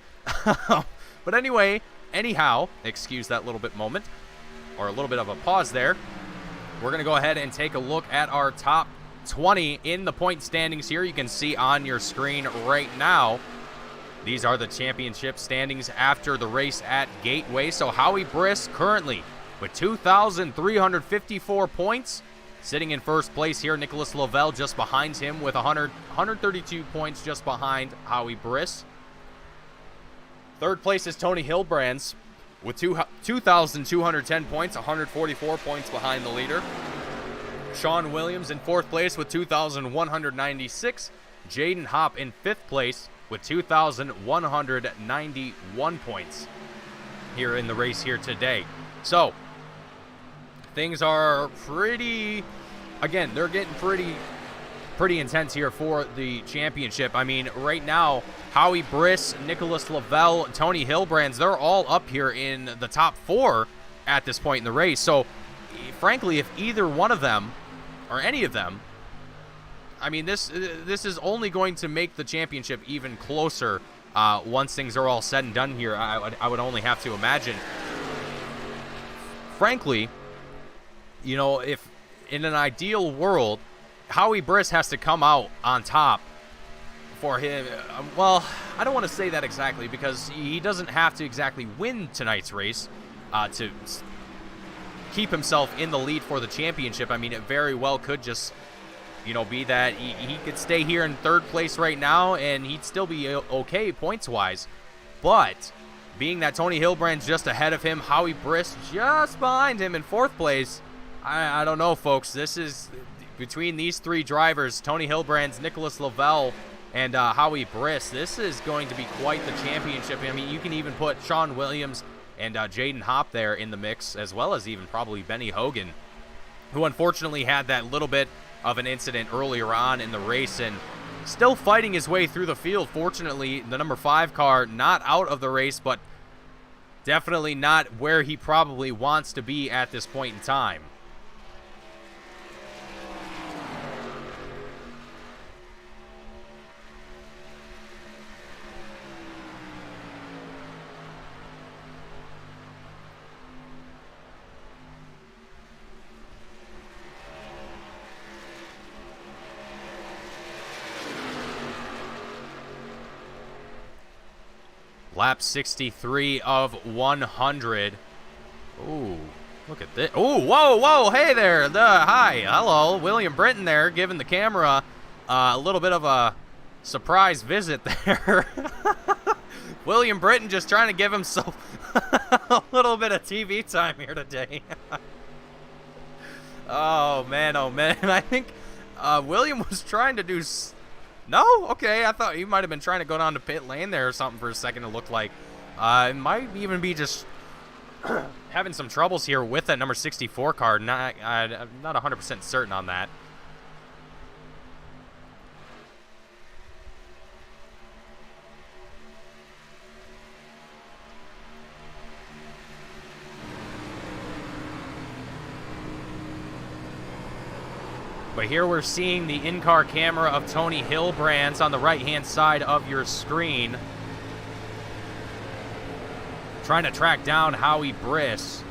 But anyhow, excuse that little bit moment, or a little bit of a pause there. We're going to go ahead and take a look at our top 20 in the point standings here. You can see on your screen right now, these are the championship standings after the race at Gateway. So Howie Briss currently with 2,354 points. Sitting in first place here, Nicholas Lavelle just behind him with 132 points just behind Howie Briss. Third place is Tony Hilbrands with 2,210 points, 144 points behind the leader. Sean Williams in fourth place with 2,196. Jaden Hopp in fifth place with 2,191 points here in the race here today. So, things are pretty, again, they're getting pretty intense here for the championship. I mean, right now, Howie Briss, Nicholas Lavelle, Tony Hilbrands, they're all up here in the top 4 at this point in the race. So, frankly, if either one of them, or any of them, I mean, this is only going to make the championship even closer once things are all said and done here. I would only have to imagine. Frankly, you know, if in an ideal world, Howie Briss has to come out on top for him. Well, I don't want to say that exactly, because he doesn't have to exactly win tonight's race to keep himself in the lead for the championship. I mean, it very well could just, be that he could stay here in third place right now and he'd still be okay points-wise. But being that Tony Hilbrand's just ahead of him, Howie Briss just behind him in fourth place, I don't know, folks. This is between these three drivers, Tony Hilbrand's, Nicholas Lavelle, and Howie Briss. This is going to be quite the championship. I mean, you can even put Sean Williams and Jaden Hopp there in the mix, as well as even probably Benny Hogan, who unfortunately had that little bit of an incident earlier on in the race and still fighting his way through the field. Fortunately, the number 5 car not out of the race, but definitely not where he probably wants to be at this point in time. Lap 63 of 100. Ooh, look at this. Ooh, whoa, hey there. Hi, hello. William Britton there, giving the camera a little bit of a surprise visit there. William Britton just trying to give himself a little bit of TV time here today. Oh, man. I think William was trying to do... No? Okay, I thought he might have been trying to go down to pit lane there or something for a second, it looked like. It might even be just having some troubles here with that number 64 card. I'm not 100% certain on that. But here we're seeing the in-car camera of Tony Hilbrand's on the right-hand side of your screen, trying to track down Howie Briss.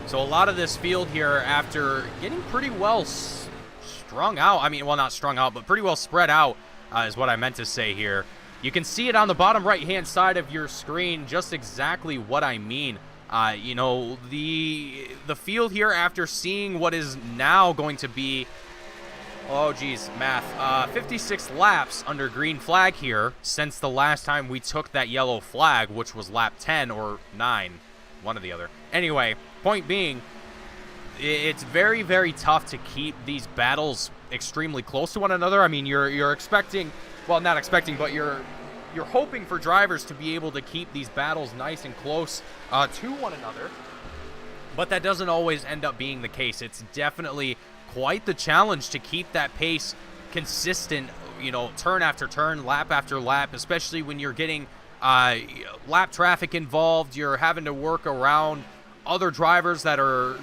So a lot of this field here, after getting pretty well strung out, I mean, well, not strung out, but pretty well spread out is what I meant to say here. You can see it on the bottom right-hand side of your screen, just exactly what I mean. The field here, after seeing what is now going to be, oh, geez, math, 56 laps under green flag here since the last time we took that yellow flag, which was lap 10 or 9, one or the other. Anyway, point being, it's very, very tough to keep these battles extremely close to one another. I mean, you're expecting, well, not expecting, but you're hoping for drivers to be able to keep these battles nice and close to one another. But that doesn't always end up being the case. It's definitely quite the challenge to keep that pace consistent, turn after turn, lap after lap, especially when you're getting lap traffic involved. You're having to work around other drivers that are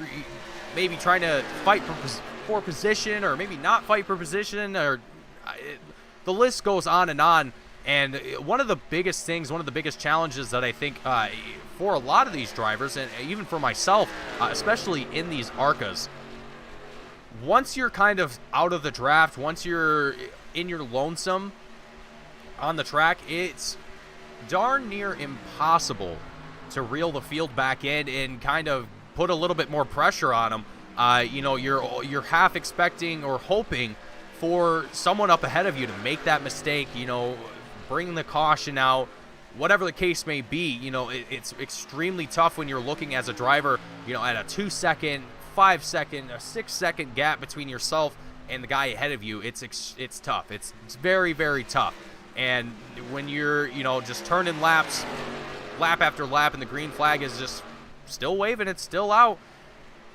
maybe trying to fight for position, or maybe not fight for position, or the list goes on. And one of the biggest things, one of the biggest challenges that I think for a lot of these drivers, and even for myself, especially in these ARCAs, once you're kind of out of the draft, once you're in your lonesome on the track, it's darn near impossible to reel the field back in and kind of put a little bit more pressure on them. You're half expecting or hoping for someone up ahead of you to make that mistake, bring the caution out, whatever the case may be. It's extremely tough when you're looking as a driver, at a 2-second, 5-second, a 6-second gap between yourself and the guy ahead of you. It's tough. It's very, very tough. And when you're, just turning laps, lap after lap, and the green flag is just still waving. It's still out.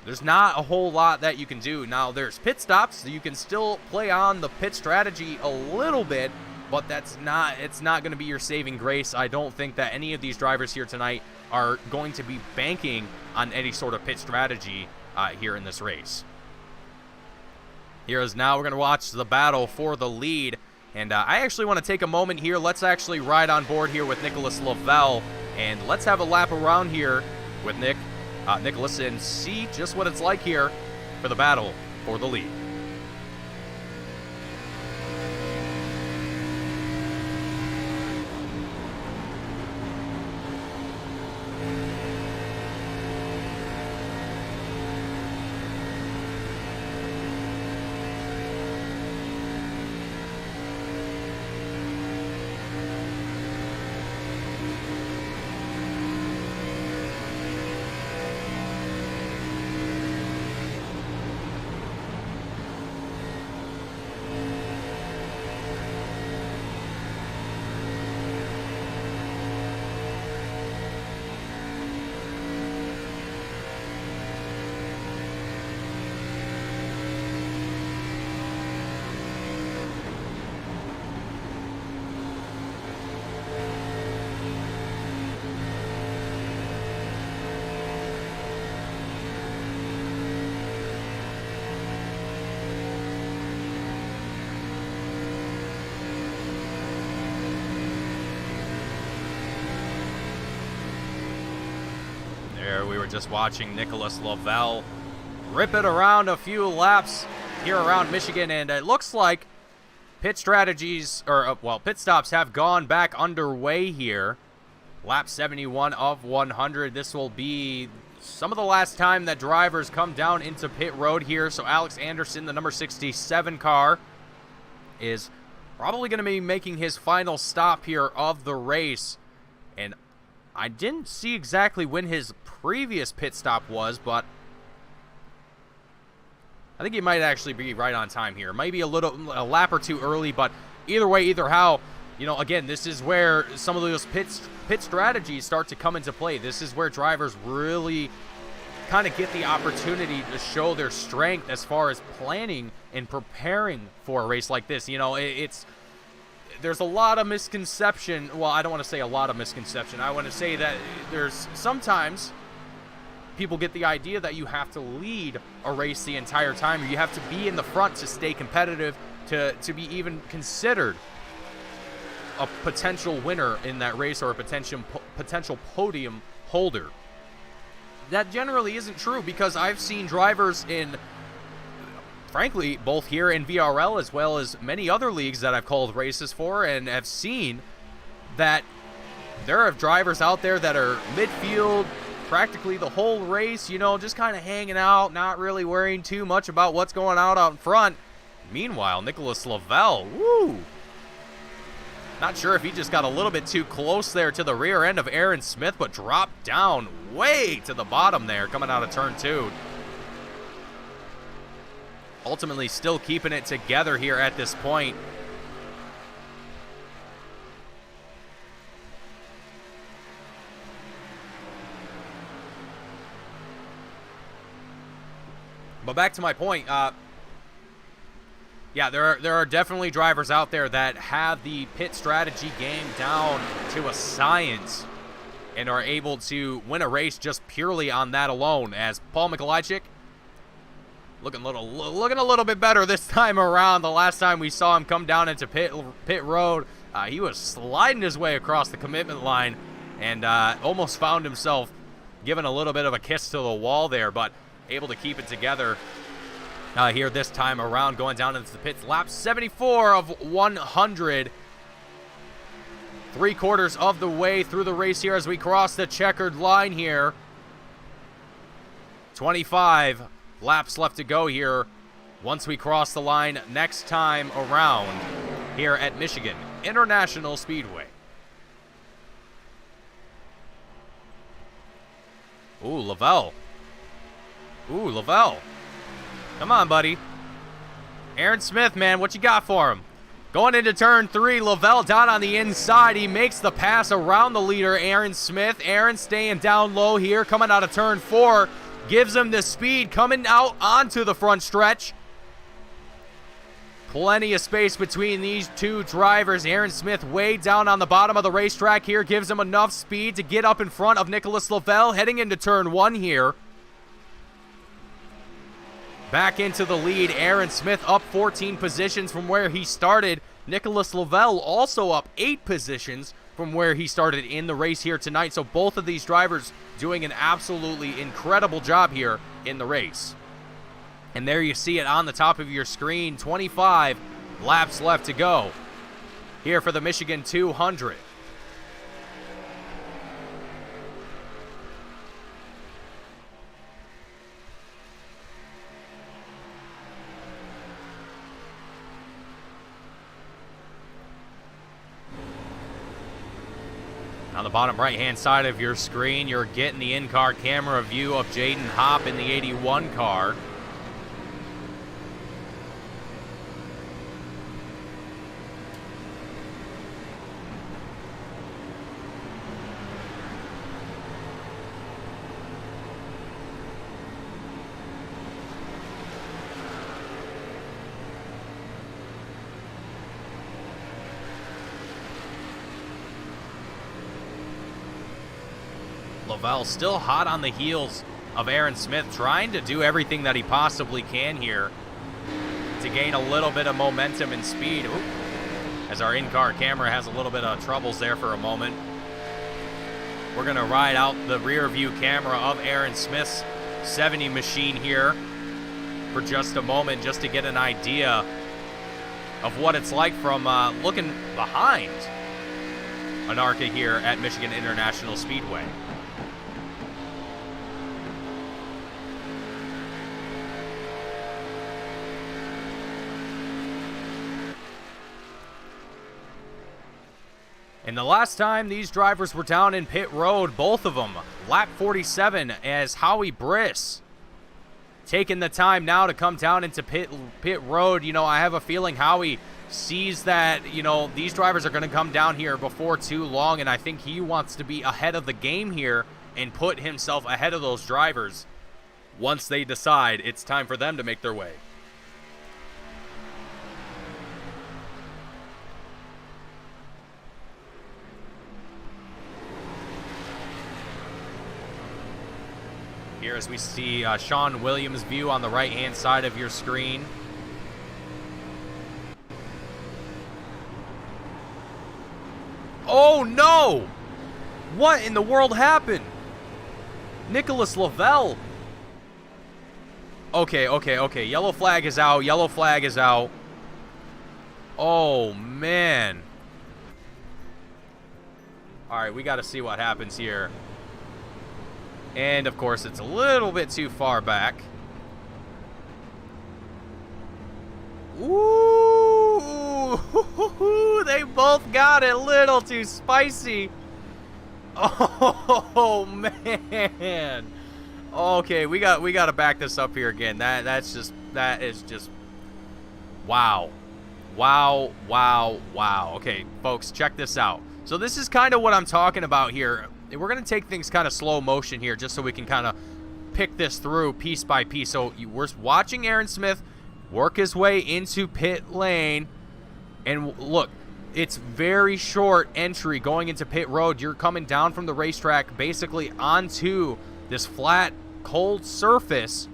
There's not a whole lot that you can do. Now, there's pit stops. So you can still play on the pit strategy a little bit, but it's not going to be your saving grace. I don't think that any of these drivers here tonight are going to be banking on any sort of pit strategy here in this race. Here is now we're going to watch the battle for the lead. And I actually want to take a moment here. Let's actually ride on board here with Nicholas Lavelle. And let's have a lap around here with Nicholas and see just what it's like here for the battle for the lead. There we were just watching Nicholas Lavelle rip it around a few laps here around Michigan, and it looks like pit strategies, or pit stops have gone back underway here. Lap 71 of 100. This will be some of the last time that drivers come down into pit road here. So Alex Anderson, the number 67 car, is probably going to be making his final stop here of the race. And I didn't see exactly when his previous pit stop was, but I think he might actually be right on time here. Maybe a lap or two early, but either way, either how, you know, again, this is where some of those pit strategies start to come into play. This is where drivers really kind of get the opportunity to show their strength as far as planning and preparing for a race like this. You know, there's a lot of misconception. Well, I don't want to say a lot of misconception. I want to say that there's sometimes people get the idea that you have to lead a race the entire time, or you have to be in the front to stay competitive, to be even considered a potential winner in that race or a potential podium holder. That generally isn't true, because I've seen drivers in, frankly, both here in VRL as well as many other leagues that I've called races for, and have seen that there are drivers out there that are midfield practically the whole race, you know, just kind of hanging out, not really worrying too much about what's going on out in front. Meanwhile, Nicholas Lavelle, woo! Not sure if he just got a little bit too close there to the rear end of Aaron Smith, but dropped down way to the bottom there coming out of turn 2. Ultimately still keeping it together here at this point. But back to my point, yeah, there are definitely drivers out there that have the pit strategy game down to a science and are able to win a race just purely on that alone. As Paul Mikolajczyk looking a little bit better this time around. The last time we saw him come down into pit road, he was sliding his way across the commitment line and almost found himself giving a little bit of a kiss to the wall there, but able to keep it together here this time around, going down into the pits. Lap 74 of 100. 3/4 of the way through the race here as we cross the checkered line here. 25 laps left to go here once we cross the line next time around here at Michigan International Speedway. Ooh, Lavelle. Ooh, Lavelle. Come on, buddy. Aaron Smith, man, what you got for him? Going into turn 3, Lavelle down on the inside. He makes the pass around the leader, Aaron Smith. Aaron staying down low here, coming out of turn 4. Gives him the speed, coming out onto the front stretch. Plenty of space between these two drivers. Aaron Smith way down on the bottom of the racetrack here. Gives him enough speed to get up in front of Nicholas Lavelle. Heading into turn 1 here. Back into the lead. Aaron Smith up 14 positions from where he started. Nicholas Lavelle also up 8 positions from where he started in the race here tonight. So both of these drivers doing an absolutely incredible job here in the race. And there you see it on the top of your screen. 25 laps left to go here for the Michigan 200. On the bottom right-hand side of your screen, you're getting the in-car camera view of Jaden Hopp in the 81 car. Lavelle still hot on the heels of Aaron Smith, trying to do everything that he possibly can here to gain a little bit of momentum and speed. Ooh, as our in-car camera has a little bit of troubles there for a moment. We're going to ride out the rear view camera of Aaron Smith's 70 machine here for just a moment, just to get an idea of what it's like from looking behind an ARCA here at Michigan International Speedway. And the last time these drivers were down in pit road, both of them, lap 47, as Howie Briss taking the time now to come down into pit road. You know, I have a feeling Howie sees that, you know, these drivers are going to come down here before too long, and I think he wants to be ahead of the game here and put himself ahead of those drivers once they decide it's time for them to make their way. Here as we see Sean Williams' view on the right-hand side of your screen. Oh no! What in the world happened? Nicholas Lavelle. Okay. Yellow flag is out. Yellow flag is out. Oh, man. All right, we got to see what happens here. And, of course, it's a little bit too far back. Ooh, they both got it a little too spicy. Oh, man. Okay, we got to back this up here again. That is just wow. Okay, folks, check this out. So this is kind of what I'm talking about here. We're going to take things kind of slow motion here just so we can kind of pick this through piece by piece. So we're watching Aaron Smith work his way into pit lane. And look, it's very short entry going into pit road. You're coming down from the racetrack basically onto this flat, cold surface.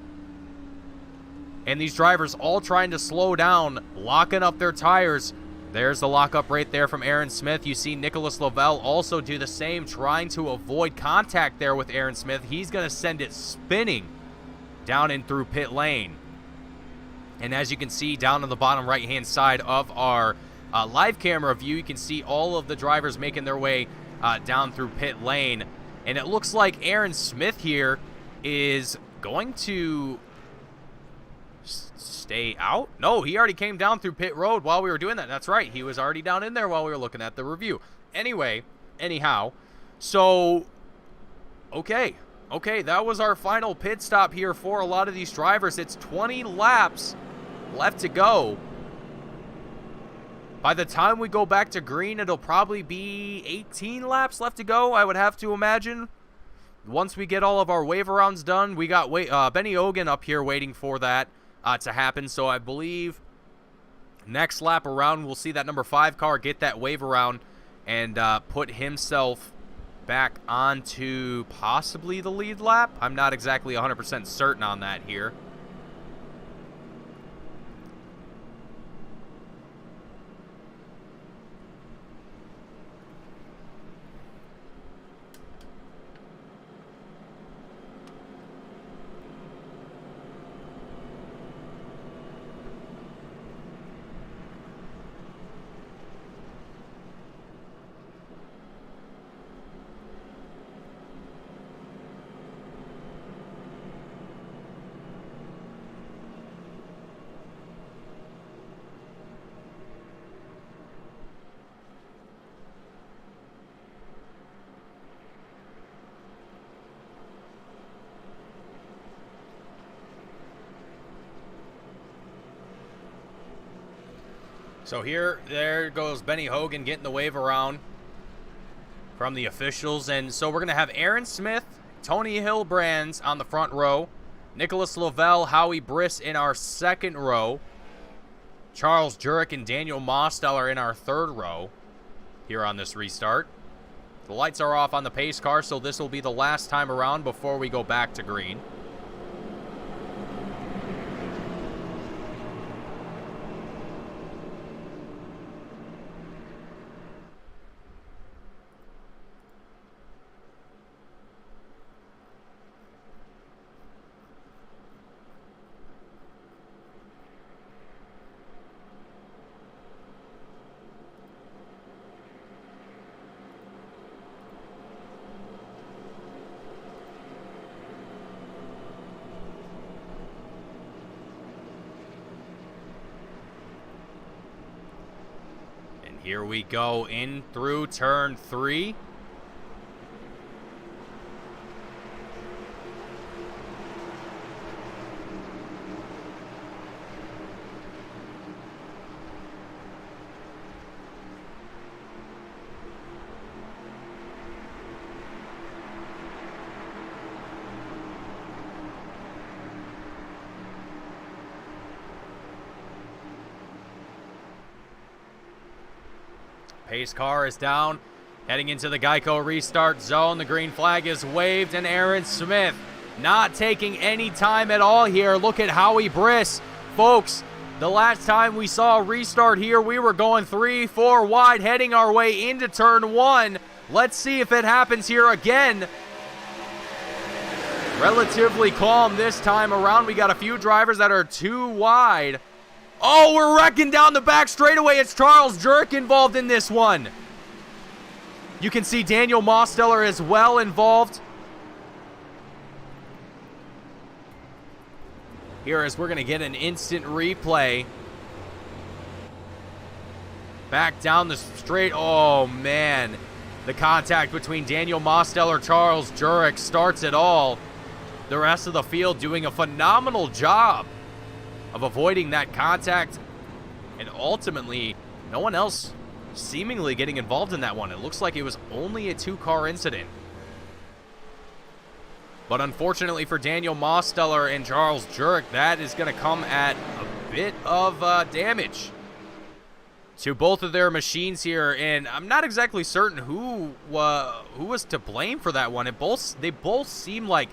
And these drivers all trying to slow down, locking up their tires. There's the lockup right there from Aaron Smith. You see Nicholas Lavelle also do the same, trying to avoid contact there with Aaron Smith. He's going to send it spinning down and through pit lane. And as you can see down on the bottom right-hand side of our live camera view, you can see all of the drivers making their way down through pit lane. And it looks like Aaron Smith here is going to stay out. No, he already came down through pit road while we were doing that. That's right. He was already down in there while we were looking at the review. Anyhow, so, okay, that was our final pit stop here for a lot of these drivers. It's 20 laps left to go. By the time we go back to green, it'll probably be 18 laps left to go, I would have to imagine. Once we get all of our wave arounds done, we got Benny Hogan up here waiting for that to happen. So I believe next lap around, we'll see that number 5 car get that wave around and put himself back onto possibly the lead lap. I'm not exactly 100% certain on that here. So there goes Benny Hogan getting the wave around from the officials. And so we're going to have Aaron Smith, Tony Hillbrands on the front row, Nicholas Lavelle, Howie Briss in our second row, Charles Jurek and Daniel Mosteller in our third row here on this restart. The lights are off on the pace car, so this will be the last time around before we go back to green. Here we go in through turn 3. Pace car is down, heading into the Geico restart zone. The green flag is waved, and Aaron Smith not taking any time at all here. Look at Howie Briss. Folks, the last time we saw a restart here, we were going 3-4 wide, heading our way into turn 1. Let's see if it happens here again. Relatively calm this time around. We got a few drivers that are too wide. Oh, we're wrecking down the back straightaway. It's Charles Jurek involved in this one. You can see Daniel Mosteller as well involved. Here as we're going to get an instant replay. Back down the straight. Oh, man. The contact between Daniel Mosteller, Charles Jurek starts it all. The rest of the field doing a phenomenal job of avoiding that contact, and ultimately no one else seemingly getting involved in that one. It looks like it was only a 2-car incident. But unfortunately for Daniel Mosteller and Charles Jurek, that is going to come at a bit of damage to both of their machines here, and I'm not exactly certain who was to blame for that one. They both seem like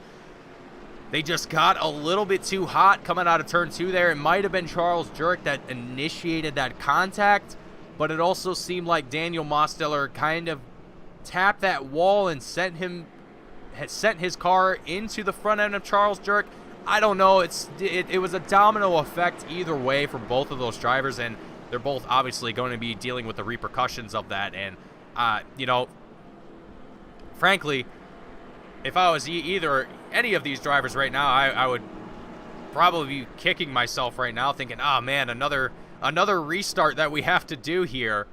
they just got a little bit too hot coming out of turn 2 there. It might have been Charles Jurek that initiated that contact, but it also seemed like Daniel Mosteller kind of tapped that wall and sent his car into the front end of Charles Jurek. I don't know. It was a domino effect either way for both of those drivers, and they're both obviously going to be dealing with the repercussions of that. And, frankly, if I was either any of these drivers right now, I would probably be kicking myself right now thinking, oh man, another restart that we have to do here.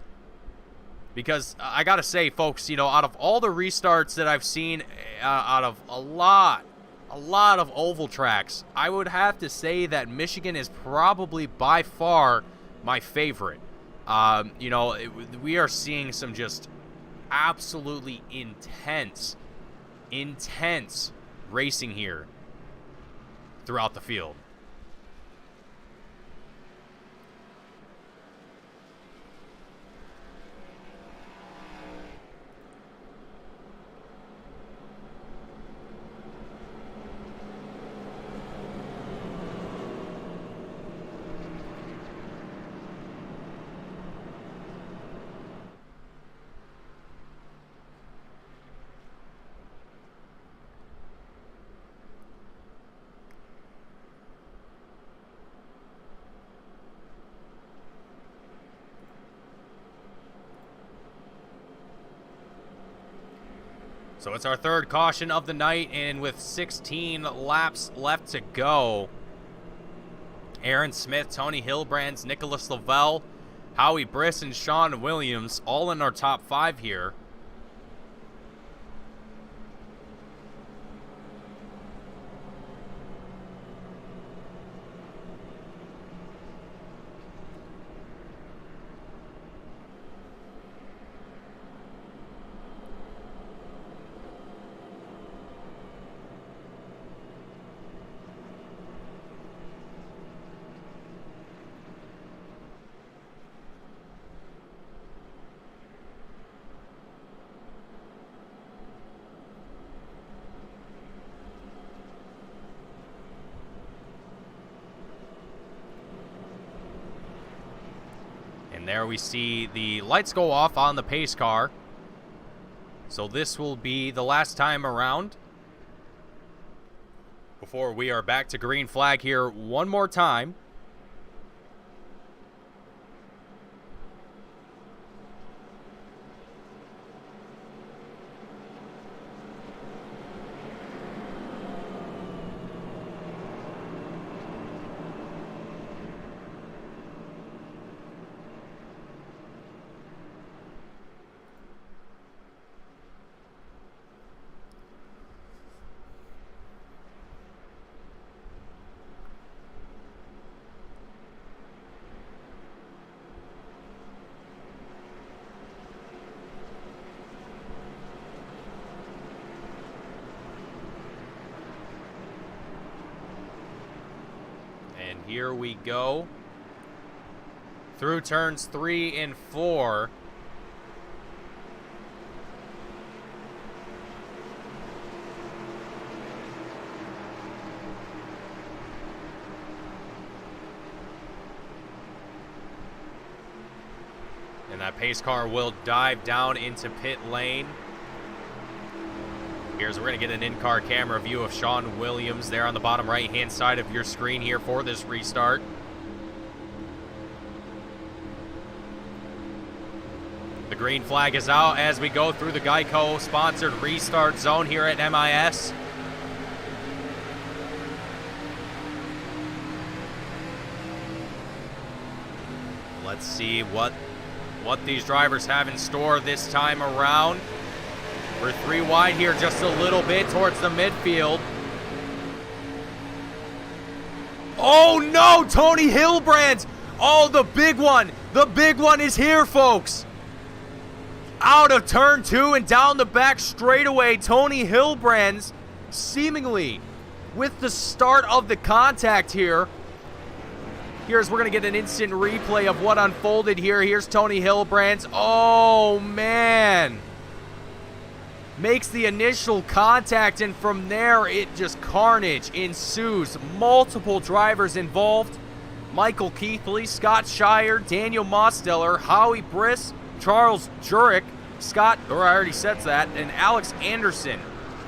Because I gotta say, folks, out of all the restarts that I've seen, out of a lot of oval tracks, I would have to say that Michigan is probably by far my favorite. You know, we are seeing some just absolutely intense racing here throughout the field. So it's our third caution of the night, and with 16 laps left to go, Aaron Smith, Tony Hillbrands, Nicholas Lavelle, Howie Briss, and Sean Williams all in our top 5 here. And there we see the lights go off on the pace car. So this will be the last time around before we are back to green flag here one more time. Here we go through turns 3 and 4. And that pace car will dive down into pit lane. We're going to get an in-car camera view of Sean Williams there on the bottom right-hand side of your screen here for this restart. The green flag is out as we go through the Geico-sponsored restart zone here at MIS. Let's see what these drivers have in store this time around. We're 3 wide here, just a little bit towards the midfield. Oh no, Tony Hillbrands! Oh, the big one! The big one is here, folks! Out of turn 2 and down the back straightaway, Tony Hillbrands, seemingly with the start of the contact here. We're going to get an instant replay of what unfolded here. Here's Tony Hillbrands. Oh, man. Makes the initial contact, and from there, it just carnage ensues. Multiple drivers involved. Michael Keithley, Scott Shire, Daniel Mosteller, Howie Briss, Charles Jurek, I already said that, and Alex Anderson,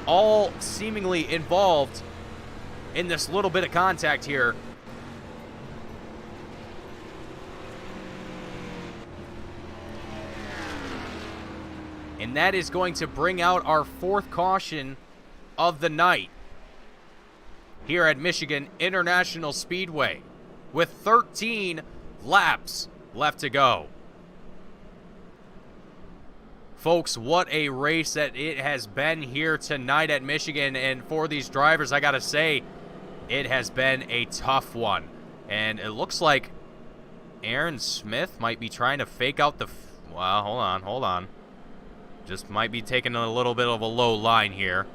all seemingly involved in this little bit of contact here. And that is going to bring out our 4th caution of the night here at Michigan International Speedway with 13 laps left to go. Folks, what a race that it has been here tonight at Michigan. And for these drivers, I got to say, it has been a tough one. And it looks like Aaron Smith might be trying to fake out the... Well, hold on. Just might be taking a little bit of a low line here.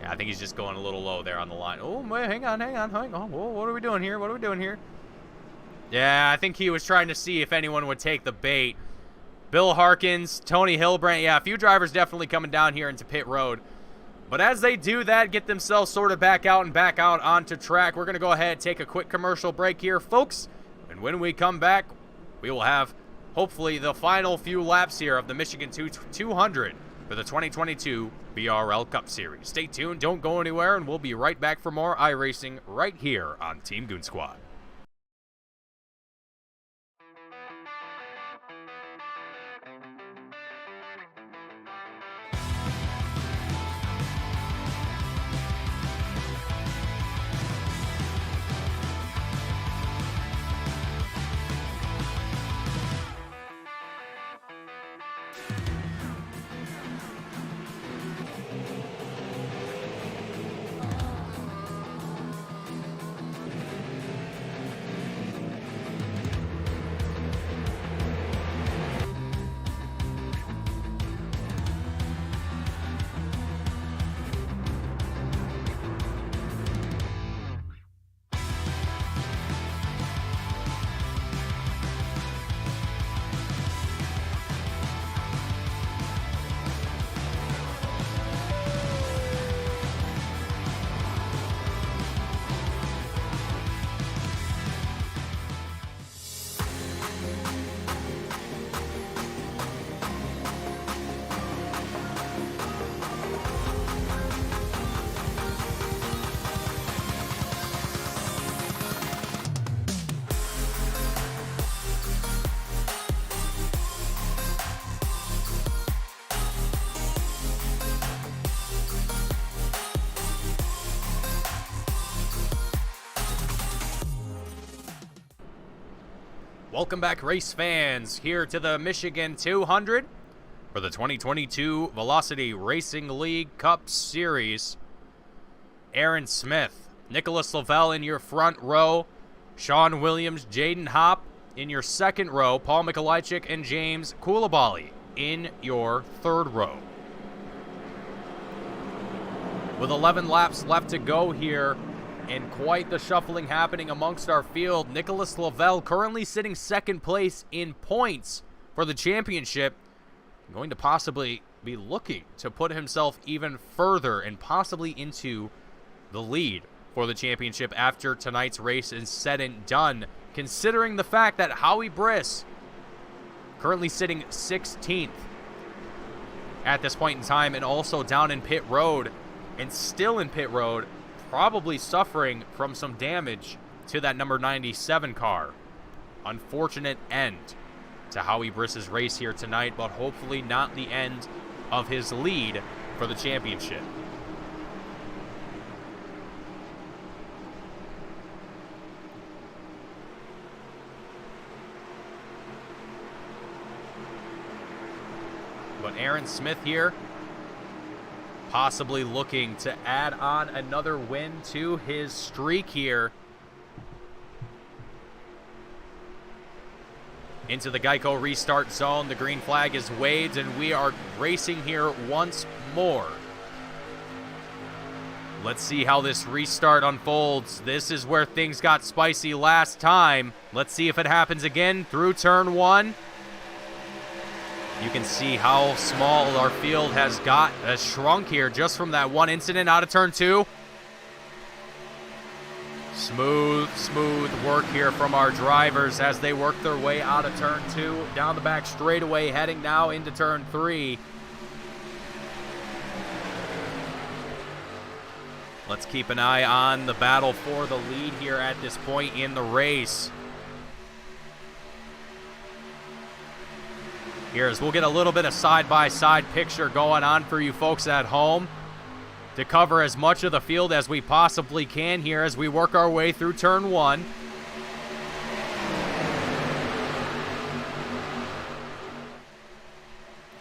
Yeah, I think he's just going a little low there on the line. Oh, wait, hang on. Whoa, what are we doing here? Yeah, I think he was trying to see if anyone would take the bait. Bill Harkins, Tony Hilbrand. Yeah, a few drivers definitely coming down here into pit road. But as they do that, get themselves sort of back out onto track, we're going to go ahead and take a quick commercial break here, folks. And when we come back, we will have, hopefully, the final few laps here of the Michigan 200 for the 2022 VRL Cup Series. Stay tuned, don't go anywhere, and we'll be right back for more iRacing right here on Team Goon Squad. Welcome back, race fans, here to the Michigan 200 for the 2022 Velocity Racing League Cup Series. Aaron Smith, Nicholas Lavelle in your front row, Sean Williams, Jaden Hopp in your second row, Paul Mikolajczyk and James Koulibaly in your third row. With 11 laps left to go here, and quite the shuffling happening amongst our field, Nicholas Lavelle currently sitting second place in points for the championship, going to possibly be looking to put himself even further and possibly into the lead for the championship after tonight's race is said and done, considering the fact that Howie Briss currently sitting 16th at this point in time and also down in pit road and still in pit road, probably suffering from some damage to that number 97 car. Unfortunate end to Howie Briss's race here tonight, but hopefully not the end of his lead for the championship. But Aaron Smith here, possibly looking to add on another win to his streak here. Into the Geico restart zone. The green flag is waved, and we are racing here once more. Let's see how this restart unfolds. This is where things got spicy last time. Let's see if it happens again through turn one. You can see how small our field has shrunk here just from that one incident out of turn two. Smooth work here from our drivers as they work their way out of turn two, down the back straightaway, heading now into turn three. Let's keep an eye on the battle for the lead here at this point in the race. We'll get a little bit of side-by-side picture going on for you folks at home to cover as much of the field as we possibly can here as we work our way through turn one.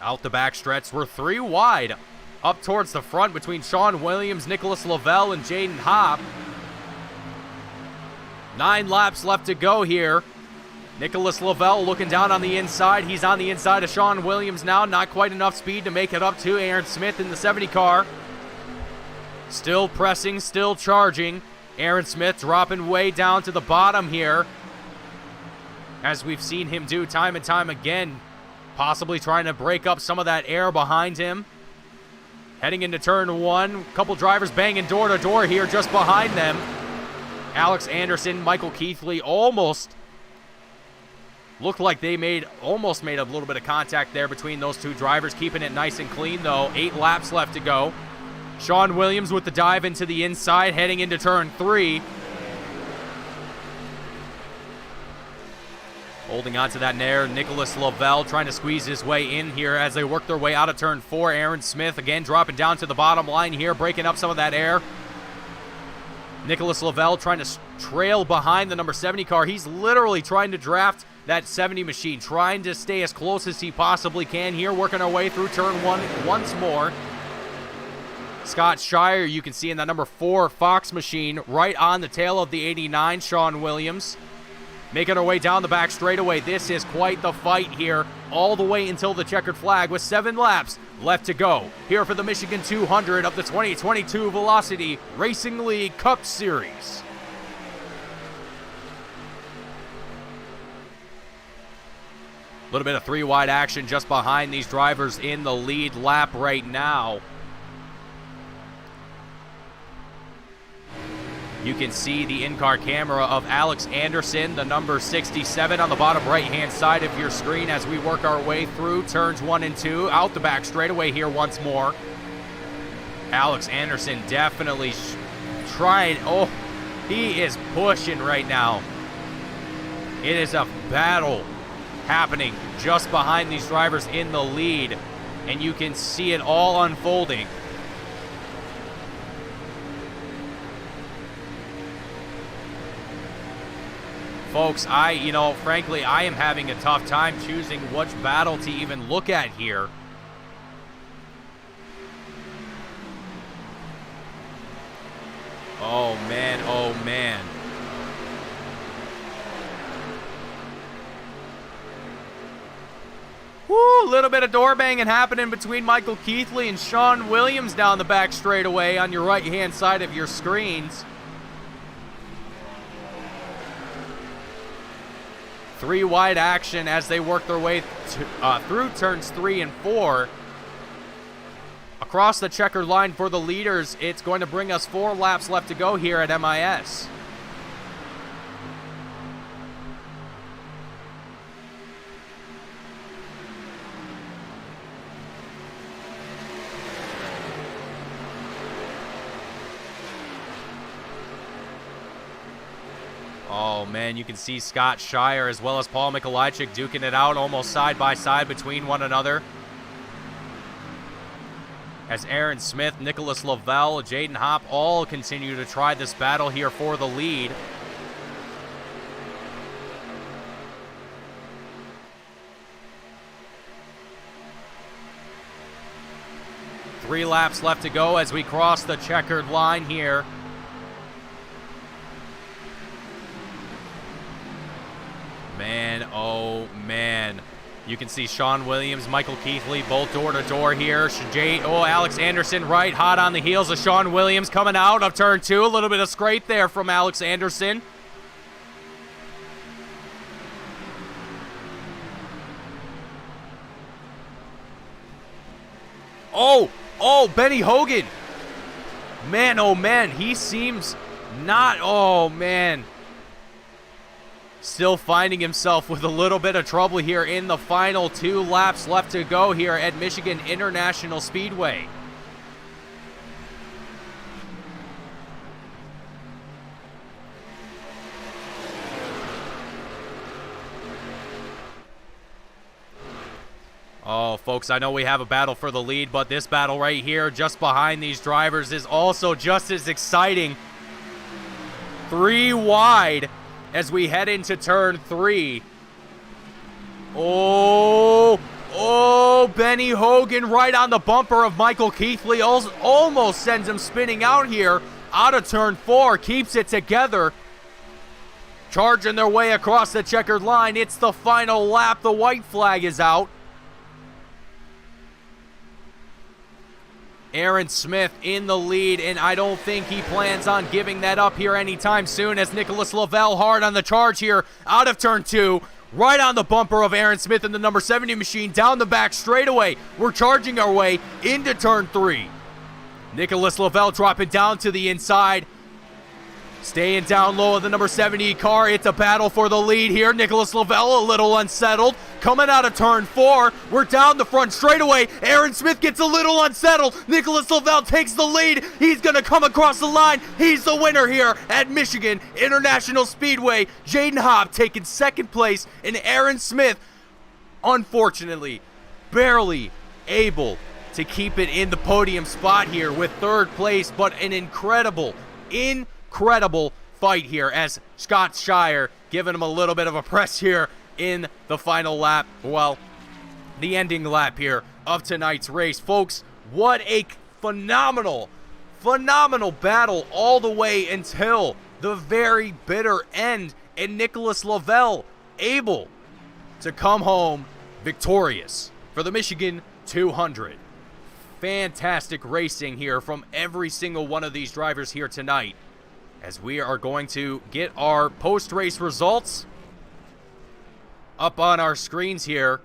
Out the back stretch, we're three wide up towards the front between Sean Williams, Nicholas Lavelle, and Jaden Hopp. 9 laps left to go here. Nicholas Lavelle looking down on the inside. He's on the inside of Sean Williams now. Not quite enough speed to make it up to Aaron Smith in the 70 car. Still pressing, still charging. Aaron Smith dropping way down to the bottom here, as we've seen him do time and time again, possibly trying to break up some of that air behind him. Heading into turn 1, a couple drivers banging door to door here just behind them. Alex Anderson, Michael Keithley almost looked like they almost made a little bit of contact there between those two drivers, keeping it nice and clean though. 8 laps left to go. Sean Williams with the dive into the inside, heading into turn 3. Holding on to that nair, Nicholas Lavelle trying to squeeze his way in here as they work their way out of turn 4. Aaron Smith again dropping down to the bottom line here, breaking up some of that air. Nicholas Lavelle trying to trail behind the number 70 car. He's literally trying to draft that 70 machine, trying to stay as close as he possibly can here, working our way through turn 1 once more. Scott Shire, you can see in that number 4 Fox machine, right on the tail of the 89, Sean Williams. Making our way down the back straightaway. This is quite the fight here, all the way until the checkered flag with 7 laps left to go. Here for the Michigan 200 of the 2022 Velocity Racing League Cup Series. A little bit of 3-wide action just behind these drivers in the lead lap right now. You can see the in-car camera of Alex Anderson, the number 67, on the bottom right-hand side of your screen as we work our way through turns 1 and 2. Out the back straightaway here once more. Alex Anderson definitely trying. Oh, he is pushing right now. It is a battle happening just behind these drivers in the lead, and you can see it all unfolding. Folks, frankly, I am having a tough time choosing which battle to even look at here. Oh, man, oh, man. Woo, a little bit of door banging happening between Michael Keithley and Sean Williams down the back straightaway on your right-hand side of your screens. 3-wide action as they work their way through turns 3 and 4. Across the checkered line for the leaders, it's going to bring us 4 laps left to go here at MIS. Oh, man, you can see Scott Shire as well as Paul Mikolajczyk duking it out almost side by side between one another. As Aaron Smith, Nicholas Lavelle, Jaden Hopp all continue to try this battle here for the lead. Three laps left to go as we cross the checkered line here. Man, oh man. You can see Sean Williams, Michael Keithley, both door to door here. Alex Anderson right hot on the heels of Sean Williams coming out of turn 2. A little bit of scrape there from Alex Anderson. Oh, Benny Hogan. Man, oh man, he seems not, oh man. Still finding himself with a little bit of trouble here in the final 2 laps left to go here at Michigan International Speedway. Oh, folks, I know we have a battle for the lead, but this battle right here just behind these drivers is also just as exciting. 3 wide. As we head into turn 3. Oh, Benny Hogan right on the bumper of Michael Keithley. Almost sends him spinning out here. Out of turn 4. Keeps it together. charging their way across the checkered line. It's the final lap. The white flag is out. Aaron Smith in the lead, and I don't think he plans on giving that up here anytime soon, as Nicholas Lavelle hard on the charge here out of turn 2. Right on the bumper of Aaron Smith in the number 70 machine, down the back straightaway. We're charging our way into turn 3. Nicholas Lavelle dropping down to the inside. Staying down low of the number 70 car. It's a battle for the lead here. Nicholas Lavelle a little unsettled. Coming out of turn 4. We're down the front straightaway. Aaron Smith gets a little unsettled. Nicholas Lavelle takes the lead. He's going to come across the line. He's the winner here at Michigan International Speedway. Jaden Hobb taking second place, and Aaron Smith, unfortunately, barely able to keep it in the podium spot here with third place, but an incredible fight here as Scott Shire giving him a little bit of a press here in the final lap. Well, the ending lap here of tonight's race. Folks, what a phenomenal battle all the way until the very bitter end, and Nicholas Lavelle able to come home victorious for the Michigan 200. Fantastic racing here from every single one of these drivers here tonight, as we are going to get our post-race results up on our screens here.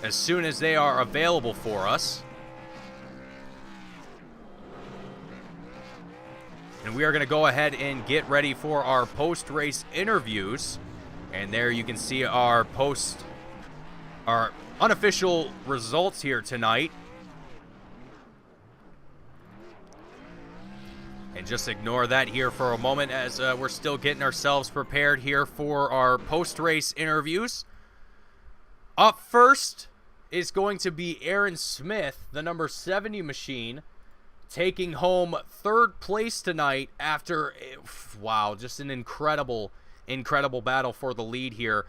As soon as they are available for us. And we are going to go ahead and get ready for our post-race interviews. And there you can see our unofficial results here tonight. And just ignore that here for a moment, as we're still getting ourselves prepared here for our post-race interviews. Up first is going to be Aaron Smith, the number 70 machine, taking home third place tonight after, wow, just an incredible battle for the lead here.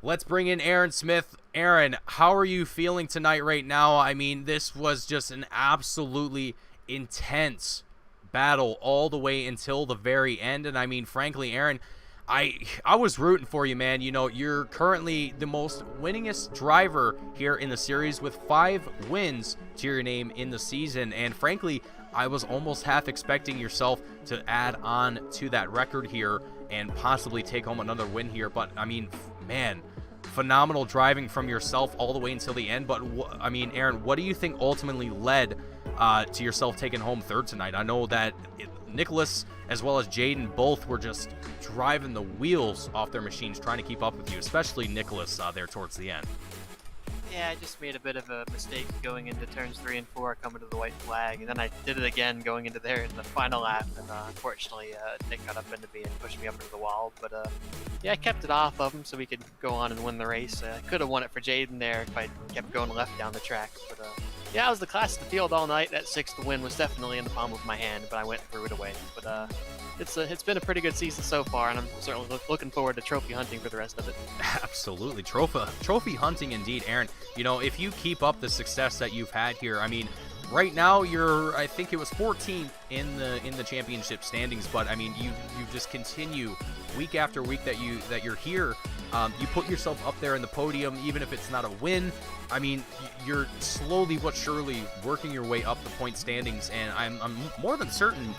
Let's bring in Aaron Smith. Aaron, how are you feeling tonight right now? I mean, this was just an absolutely intense battle all the way until the very end. And I mean, frankly, Aaron, I was rooting for you, man. You know, you're currently the most winningest driver here in the series with 5 wins to your name in the season. And frankly, I was almost half expecting yourself to add on to that record here and possibly take home another win here. But I mean, man, phenomenal driving from yourself all the way until the end. But I mean, Aaron, what do you think ultimately led to yourself taking home third tonight? I know that Nicholas as well as Jaden both were just driving the wheels off their machines trying to keep up with you, especially Nicholas there towards the end. Yeah, I just made a bit of a mistake going into turns 3 and 4 coming to the white flag, and then I did it again going into there in the final lap, and unfortunately Nick got up into me and pushed me up into the wall. But yeah, I kept it off of him so we could go on and win the race. I could have won it for Jaden there if I kept going left down the track, but yeah, I was the class of the field all night. That 6th win was definitely in the palm of my hand, but I went threw it away. But it's been a pretty good season so far, and I'm certainly looking forward to trophy hunting for the rest of it. Absolutely, trophy hunting indeed, Aaron. You know, if you keep up the success that you've had here, I mean, right now you're, I think it was 14th in the championship standings, but I mean, you just continue week after week that you're here. You put yourself up there in the podium, even if it's not a win. I mean, you're slowly but surely working your way up the point standings, and I'm more than certain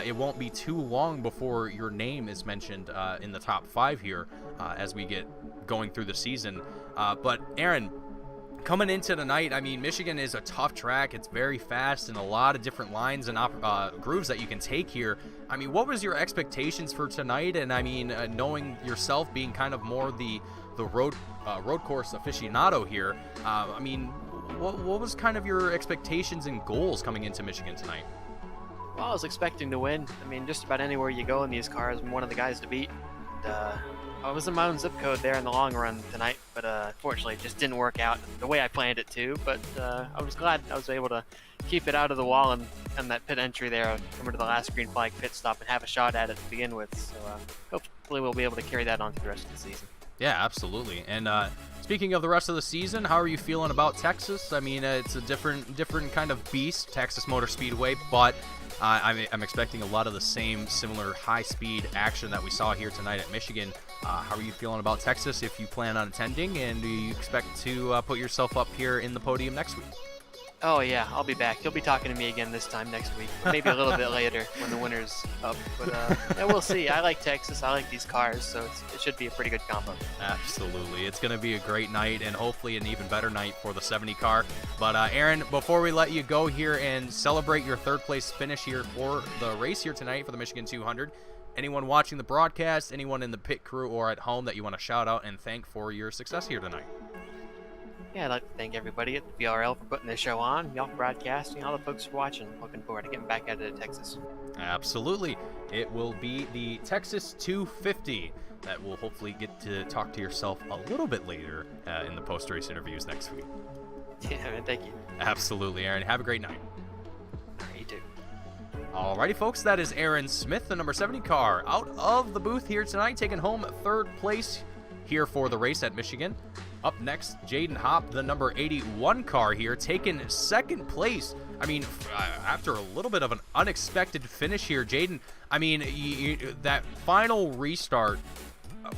it won't be too long before your name is mentioned in the top 5 here as we get going through the season. But Aaron, coming into tonight, I mean, Michigan is a tough track. It's very fast and a lot of different lines and grooves that you can take here. I mean, what was your expectations for tonight? And I mean, knowing yourself being kind of more the road course aficionado here, I mean, what was kind of your expectations and goals coming into Michigan tonight? Well, I was expecting to win. I mean, just about anywhere you go in these cars, I'm one of the guys to beat. And, I was in my own zip code there in the long run tonight, but unfortunately it just didn't work out the way I planned it to. But I was glad I was able to keep it out of the wall and that pit entry there, coming to the last green flag pit stop and have a shot at it to begin with. So hopefully we'll be able to carry that on for the rest of the season. Yeah, absolutely. And speaking of the rest of the season, how are you feeling about Texas? I mean, it's a different kind of beast, Texas Motor Speedway, but I'm expecting a lot of the same similar high-speed action that we saw here tonight at Michigan. How are you feeling about Texas if you plan on attending, and do you expect to put yourself up here in the podium next week? Oh yeah, I'll be back. You'll be talking to me again this time next week, maybe a little bit later when the winter's up. But yeah, we'll see. I like Texas. I like these cars, so it should be a pretty good combo. Absolutely. It's going to be a great night and hopefully an even better night for the 70 car. But Aaron, before we let you go here and celebrate your third place finish here for the race here tonight for the Michigan 200, anyone watching the broadcast, anyone in the pit crew or at home that you want to shout out and thank for your success here tonight? Yeah, I'd like to thank everybody at the VRL for putting this show on, y'all for broadcasting, all the folks for watching. Looking forward to getting back at it at Texas. Absolutely. It will be the Texas 250 that will hopefully get to talk to yourself a little bit later in the post-race interviews next week. Yeah, man, thank you. Absolutely, Aaron. Have a great night. You too. Alrighty, folks, that is Aaron Smith, the number 70 car, out of the booth here tonight, taking home third place here for the race at Michigan. Up next, Jaden Hopp, the number 81 car here, taking second place. I mean, after a little bit of an unexpected finish here, Jaden, I mean, that final restart,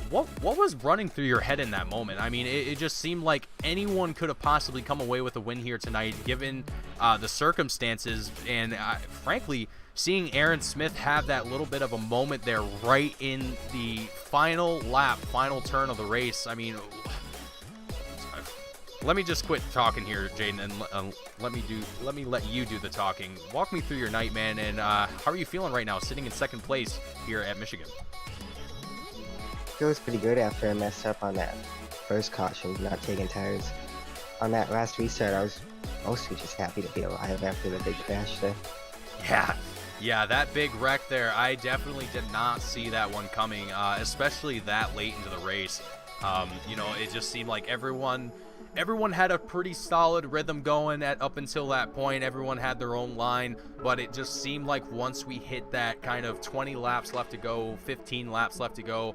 what was running through your head in that moment? I mean, it just seemed like anyone could have possibly come away with a win here tonight, given the circumstances, and frankly, seeing Aaron Smith have that little bit of a moment there right in the final lap, final turn of the race. I mean, let me just quit talking here, Jaden, and let me let you do the talking. Walk me through your night, man, and how are you feeling right now, sitting in second place here at Michigan? Feels pretty good after I messed up on that first caution, not taking tires. On that last restart, I was mostly just happy to be alive after the big crash there. Yeah, that big wreck there, I definitely did not see that one coming, especially that late into the race. You know, it just seemed like everyone had a pretty solid rhythm going up until that point. Everyone had their own line, but it just seemed like once we hit that kind of 20 laps left to go, 15 laps left to go,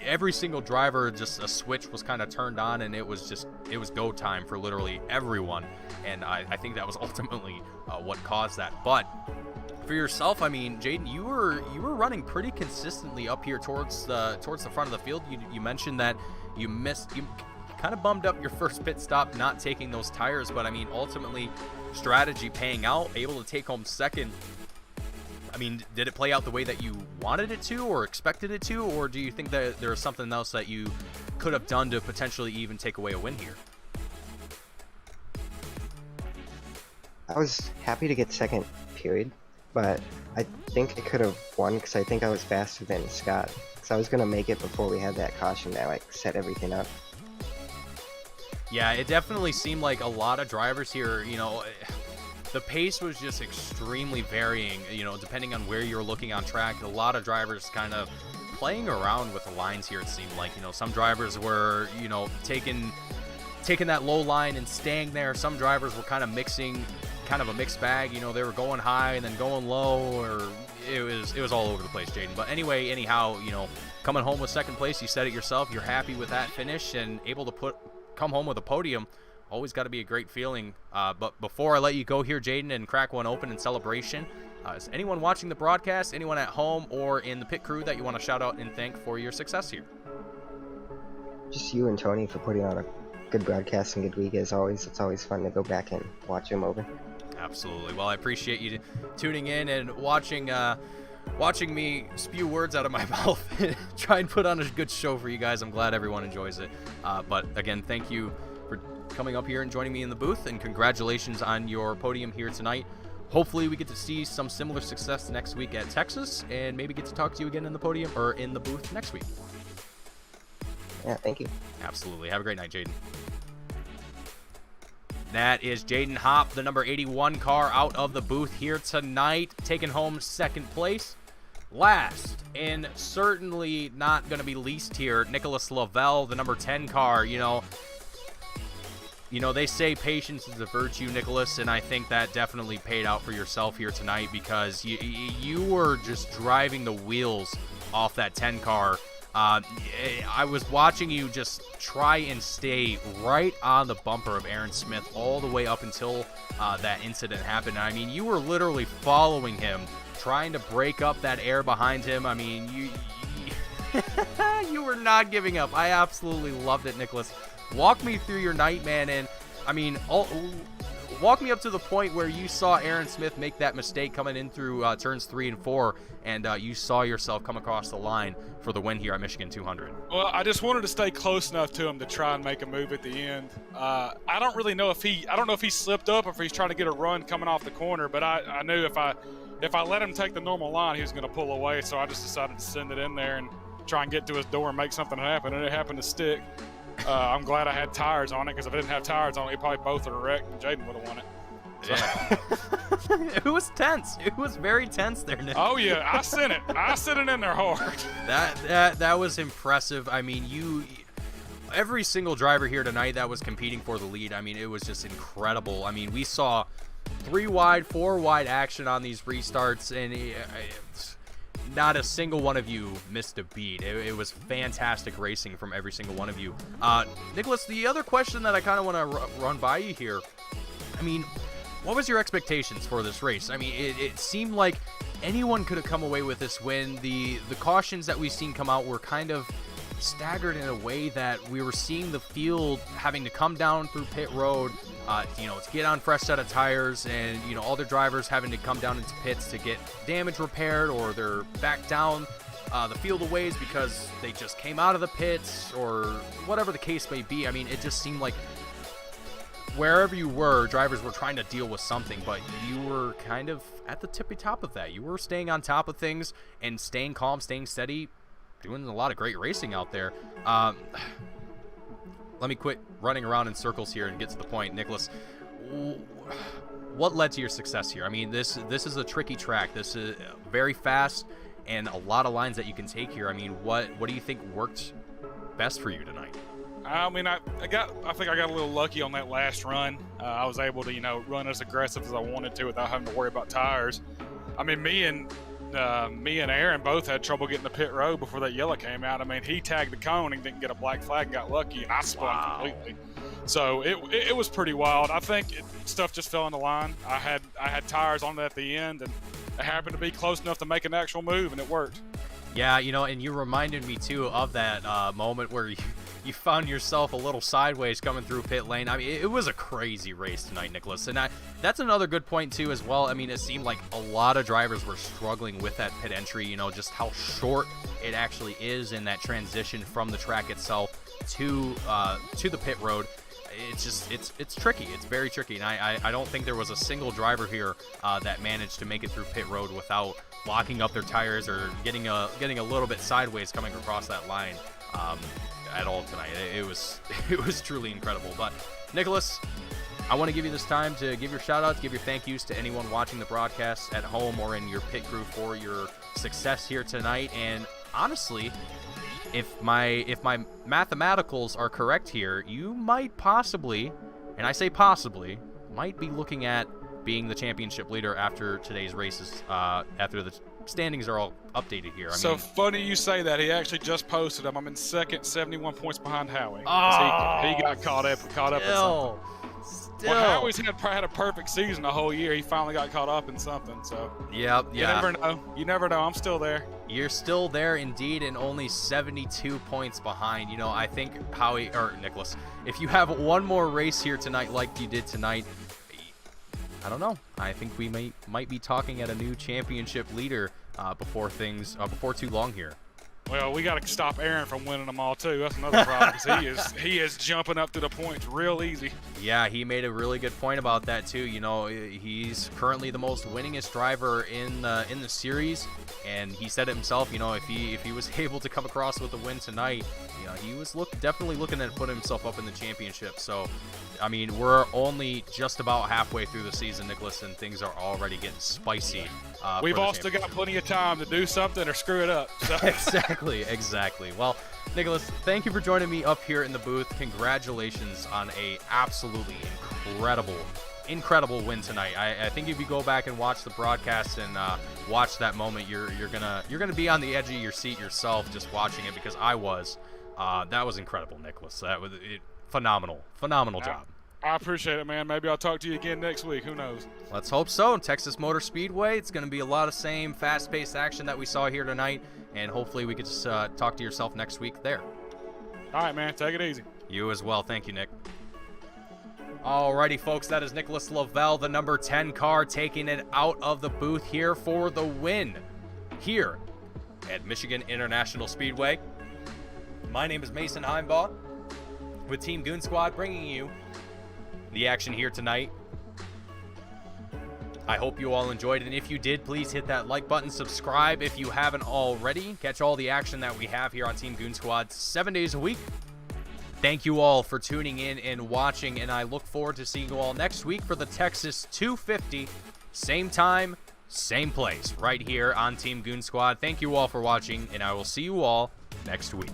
every single driver, just a switch was kind of turned on, and it was go time for literally everyone. And I think that was ultimately what caused that. But for yourself, I mean, Jaden, you were running pretty consistently up here towards the front of the field. You mentioned that you kind of bummed up your first pit stop not taking those tires, but I mean, ultimately strategy paying out, able to take home second. I mean, did it play out the way that you wanted it to or expected it to, or do you think that there was something else that you could have done to potentially even take away a win here? I was happy to get second, period, but I think I could have won because I think I was faster than Scott. Because I was going to make it before we had that caution that like set everything up. Yeah, it definitely seemed like a lot of drivers here, you know, the pace was just extremely varying, you know, depending on where you're looking on track. A lot of drivers kind of playing around with the lines here, it seemed like. You know, some drivers were, you know, taking that low line and staying there. Some drivers were kind of mixing, kind of a mixed bag. You know, they were going high and then going low, or it was all over the place, Jaden. But anyway, anyhow, you know, coming home with second place, you said it yourself, you're happy with that finish and able to come home with a podium. Always got to be a great feeling. But before I let you go here, Jaden, and crack one open in celebration, is anyone watching the broadcast, anyone at home or in the pit crew that you want to shout out and thank for your success here? Just you and Tony for putting on a good broadcast and good week as always. It's always fun to go back and watch him over. Absolutely. Well, I appreciate you tuning in and watching me spew words out of my mouth and try and put on a good show for you guys. I'm glad everyone enjoys it. But again, thank you for coming up here and joining me in the booth, and congratulations on your podium here tonight. Hopefully we get to see some similar success next week at Texas, and maybe get to talk to you again in the podium or in the booth next week. Yeah, thank you. Absolutely. Have a great night, Jaden. That is Jaden Hopp, the number 81 car, out of the booth here tonight, taking home second place. Last, and certainly not going to be least here, Nicholas Lavelle, the number 10 car. You know, they say patience is a virtue, Nicholas, and I think that definitely paid out for yourself here tonight, because you were just driving the wheels off that 10 car I was watching you just try and stay right on the bumper of Aaron Smith all the way up until that incident happened. I mean, you were literally following him, trying to break up that air behind him. I mean, you were not giving up. I absolutely loved it, Nicholas. Walk me through your night, man, and I mean, walk me up to the point where you saw Aaron Smith make that mistake coming in through turns 3 and 4, and you saw yourself come across the line for the win here at Michigan 200. Well, I just wanted to stay close enough to him to try and make a move at the end. I don't really know if he slipped up or if he's trying to get a run coming off the corner, but I knew if I let him take the normal line, he was going to pull away, so I just decided to send it in there and try and get to his door and make something happen, and it happened to stick. I'm glad I had tires on it, because if I didn't have tires on it, we probably both would have wrecked, and Jaden would have won it. It was tense. It was very tense there, Nick. Oh yeah, I sent it in there hard. That was impressive. I mean, every single driver here tonight that was competing for the lead, I mean, it was just incredible. I mean, we saw 3 wide, 4 wide action on these restarts, and not a single one of you missed a beat. It was fantastic racing from every single one of you. Nicholas, the other question that I kind of want to run by you here, I mean, what was your expectations for this race? I mean, it seemed like anyone could have come away with this win. The cautions that we've seen come out were kind of staggered in a way that we were seeing the field having to come down through pit road, to get on fresh set of tires, and all their drivers having to come down into pits to get damage repaired, or they're back down the field a ways because they just came out of the pits, or whatever the case may be. I mean, it just seemed like wherever you were, drivers were trying to deal with something, but you were kind of at the tippy top of that. You were staying on top of things and staying calm, staying steady, doing a lot of great racing out there. Let me quit running around in circles here and get to the point. Nicholas, what led to your success here? I mean, this is a tricky track. This is very fast and a lot of lines that you can take here. I mean, what do you think worked best for you tonight? I mean, I think I got a little lucky on that last run. I was able to, run as aggressive as I wanted to without having to worry about tires. I mean, me and Aaron both had trouble getting the pit road before that yellow came out. I mean, he tagged the cone and didn't get a black flag and got lucky, and I spun completely. So it was pretty wild. I think stuff just fell into line. I had tires on it at the end, and it happened to be close enough to make an actual move, and it worked. Yeah, and you reminded me too of that moment where you found yourself a little sideways coming through pit lane. I mean, it was a crazy race tonight, Nicholas. And that's another good point too as well. I mean, it seemed like a lot of drivers were struggling with that pit entry, just how short it actually is in that transition from the track itself to the pit road. It's tricky. It's very tricky, and I don't think there was a single driver here that managed to make it through pit road without locking up their tires or getting a little bit sideways coming across that line at all tonight. It was truly incredible. But Nicholas, I want to give you this time to give your shout outs, give your thank yous to anyone watching the broadcast at home or in your pit crew for your success here tonight. And honestly, if my mathematicals are correct here, you might possibly, and I say possibly, might be looking at being the championship leader after today's races, after the standings are all updated here. So funny you say that. He actually just posted them. I'm in second, 71 points behind Howie. He got caught up in something. Well, Howie's had a perfect season the whole year. He finally got caught up in something. So yep, you never know. You never know. I'm still there. You're still there indeed, and only 72 points behind. I think Nicholas, if you have one more race here tonight like you did tonight, I don't know. I think we might be talking at a new championship leader before too long here. Well, we got to stop Aaron from winning them all too. That's another problem, because he is jumping up to the points real easy. Yeah, he made a really good point about that too. He's currently the most winningest driver in the series, and he said it himself. If he was able to come across with a win tonight, he was definitely looking at putting himself up in the championship. So, I mean, we're only just about halfway through the season, Nicholas, and things are already getting spicy. We've all still got plenty of time to do something or screw it up. So. Exactly. Well, Nicholas, thank you for joining me up here in the booth. Congratulations on a absolutely incredible incredible win tonight. I think if you go back and watch the broadcast and watch that moment, you're gonna be on the edge of your seat yourself just watching it, because I was. That was incredible, Nicholas. That was phenomenal job. I appreciate it, man. Maybe I'll talk to you again next week. Who knows? Let's hope so. Texas Motor Speedway, it's going to be a lot of same fast-paced action that we saw here tonight, and hopefully we could just talk to yourself next week there. All right, man. Take it easy. You as well. Thank you, Nick. Alrighty, folks, that is Nicholas Lavelle, the number 10 car, taking it out of the booth here for the win here at Michigan International Speedway. My name is Mason Heimbaugh with Team Goon Squad, bringing you the action here tonight. I hope you all enjoyed it, and if you did, please hit that like button, subscribe if you haven't already. Catch all the action that we have here on Team Goon Squad 7 days a week. Thank you all for tuning in and watching, and I look forward to seeing you all next week for the Texas 250. Same time, same place, right here on Team Goon Squad. Thank you all for watching, and I will see you all next week.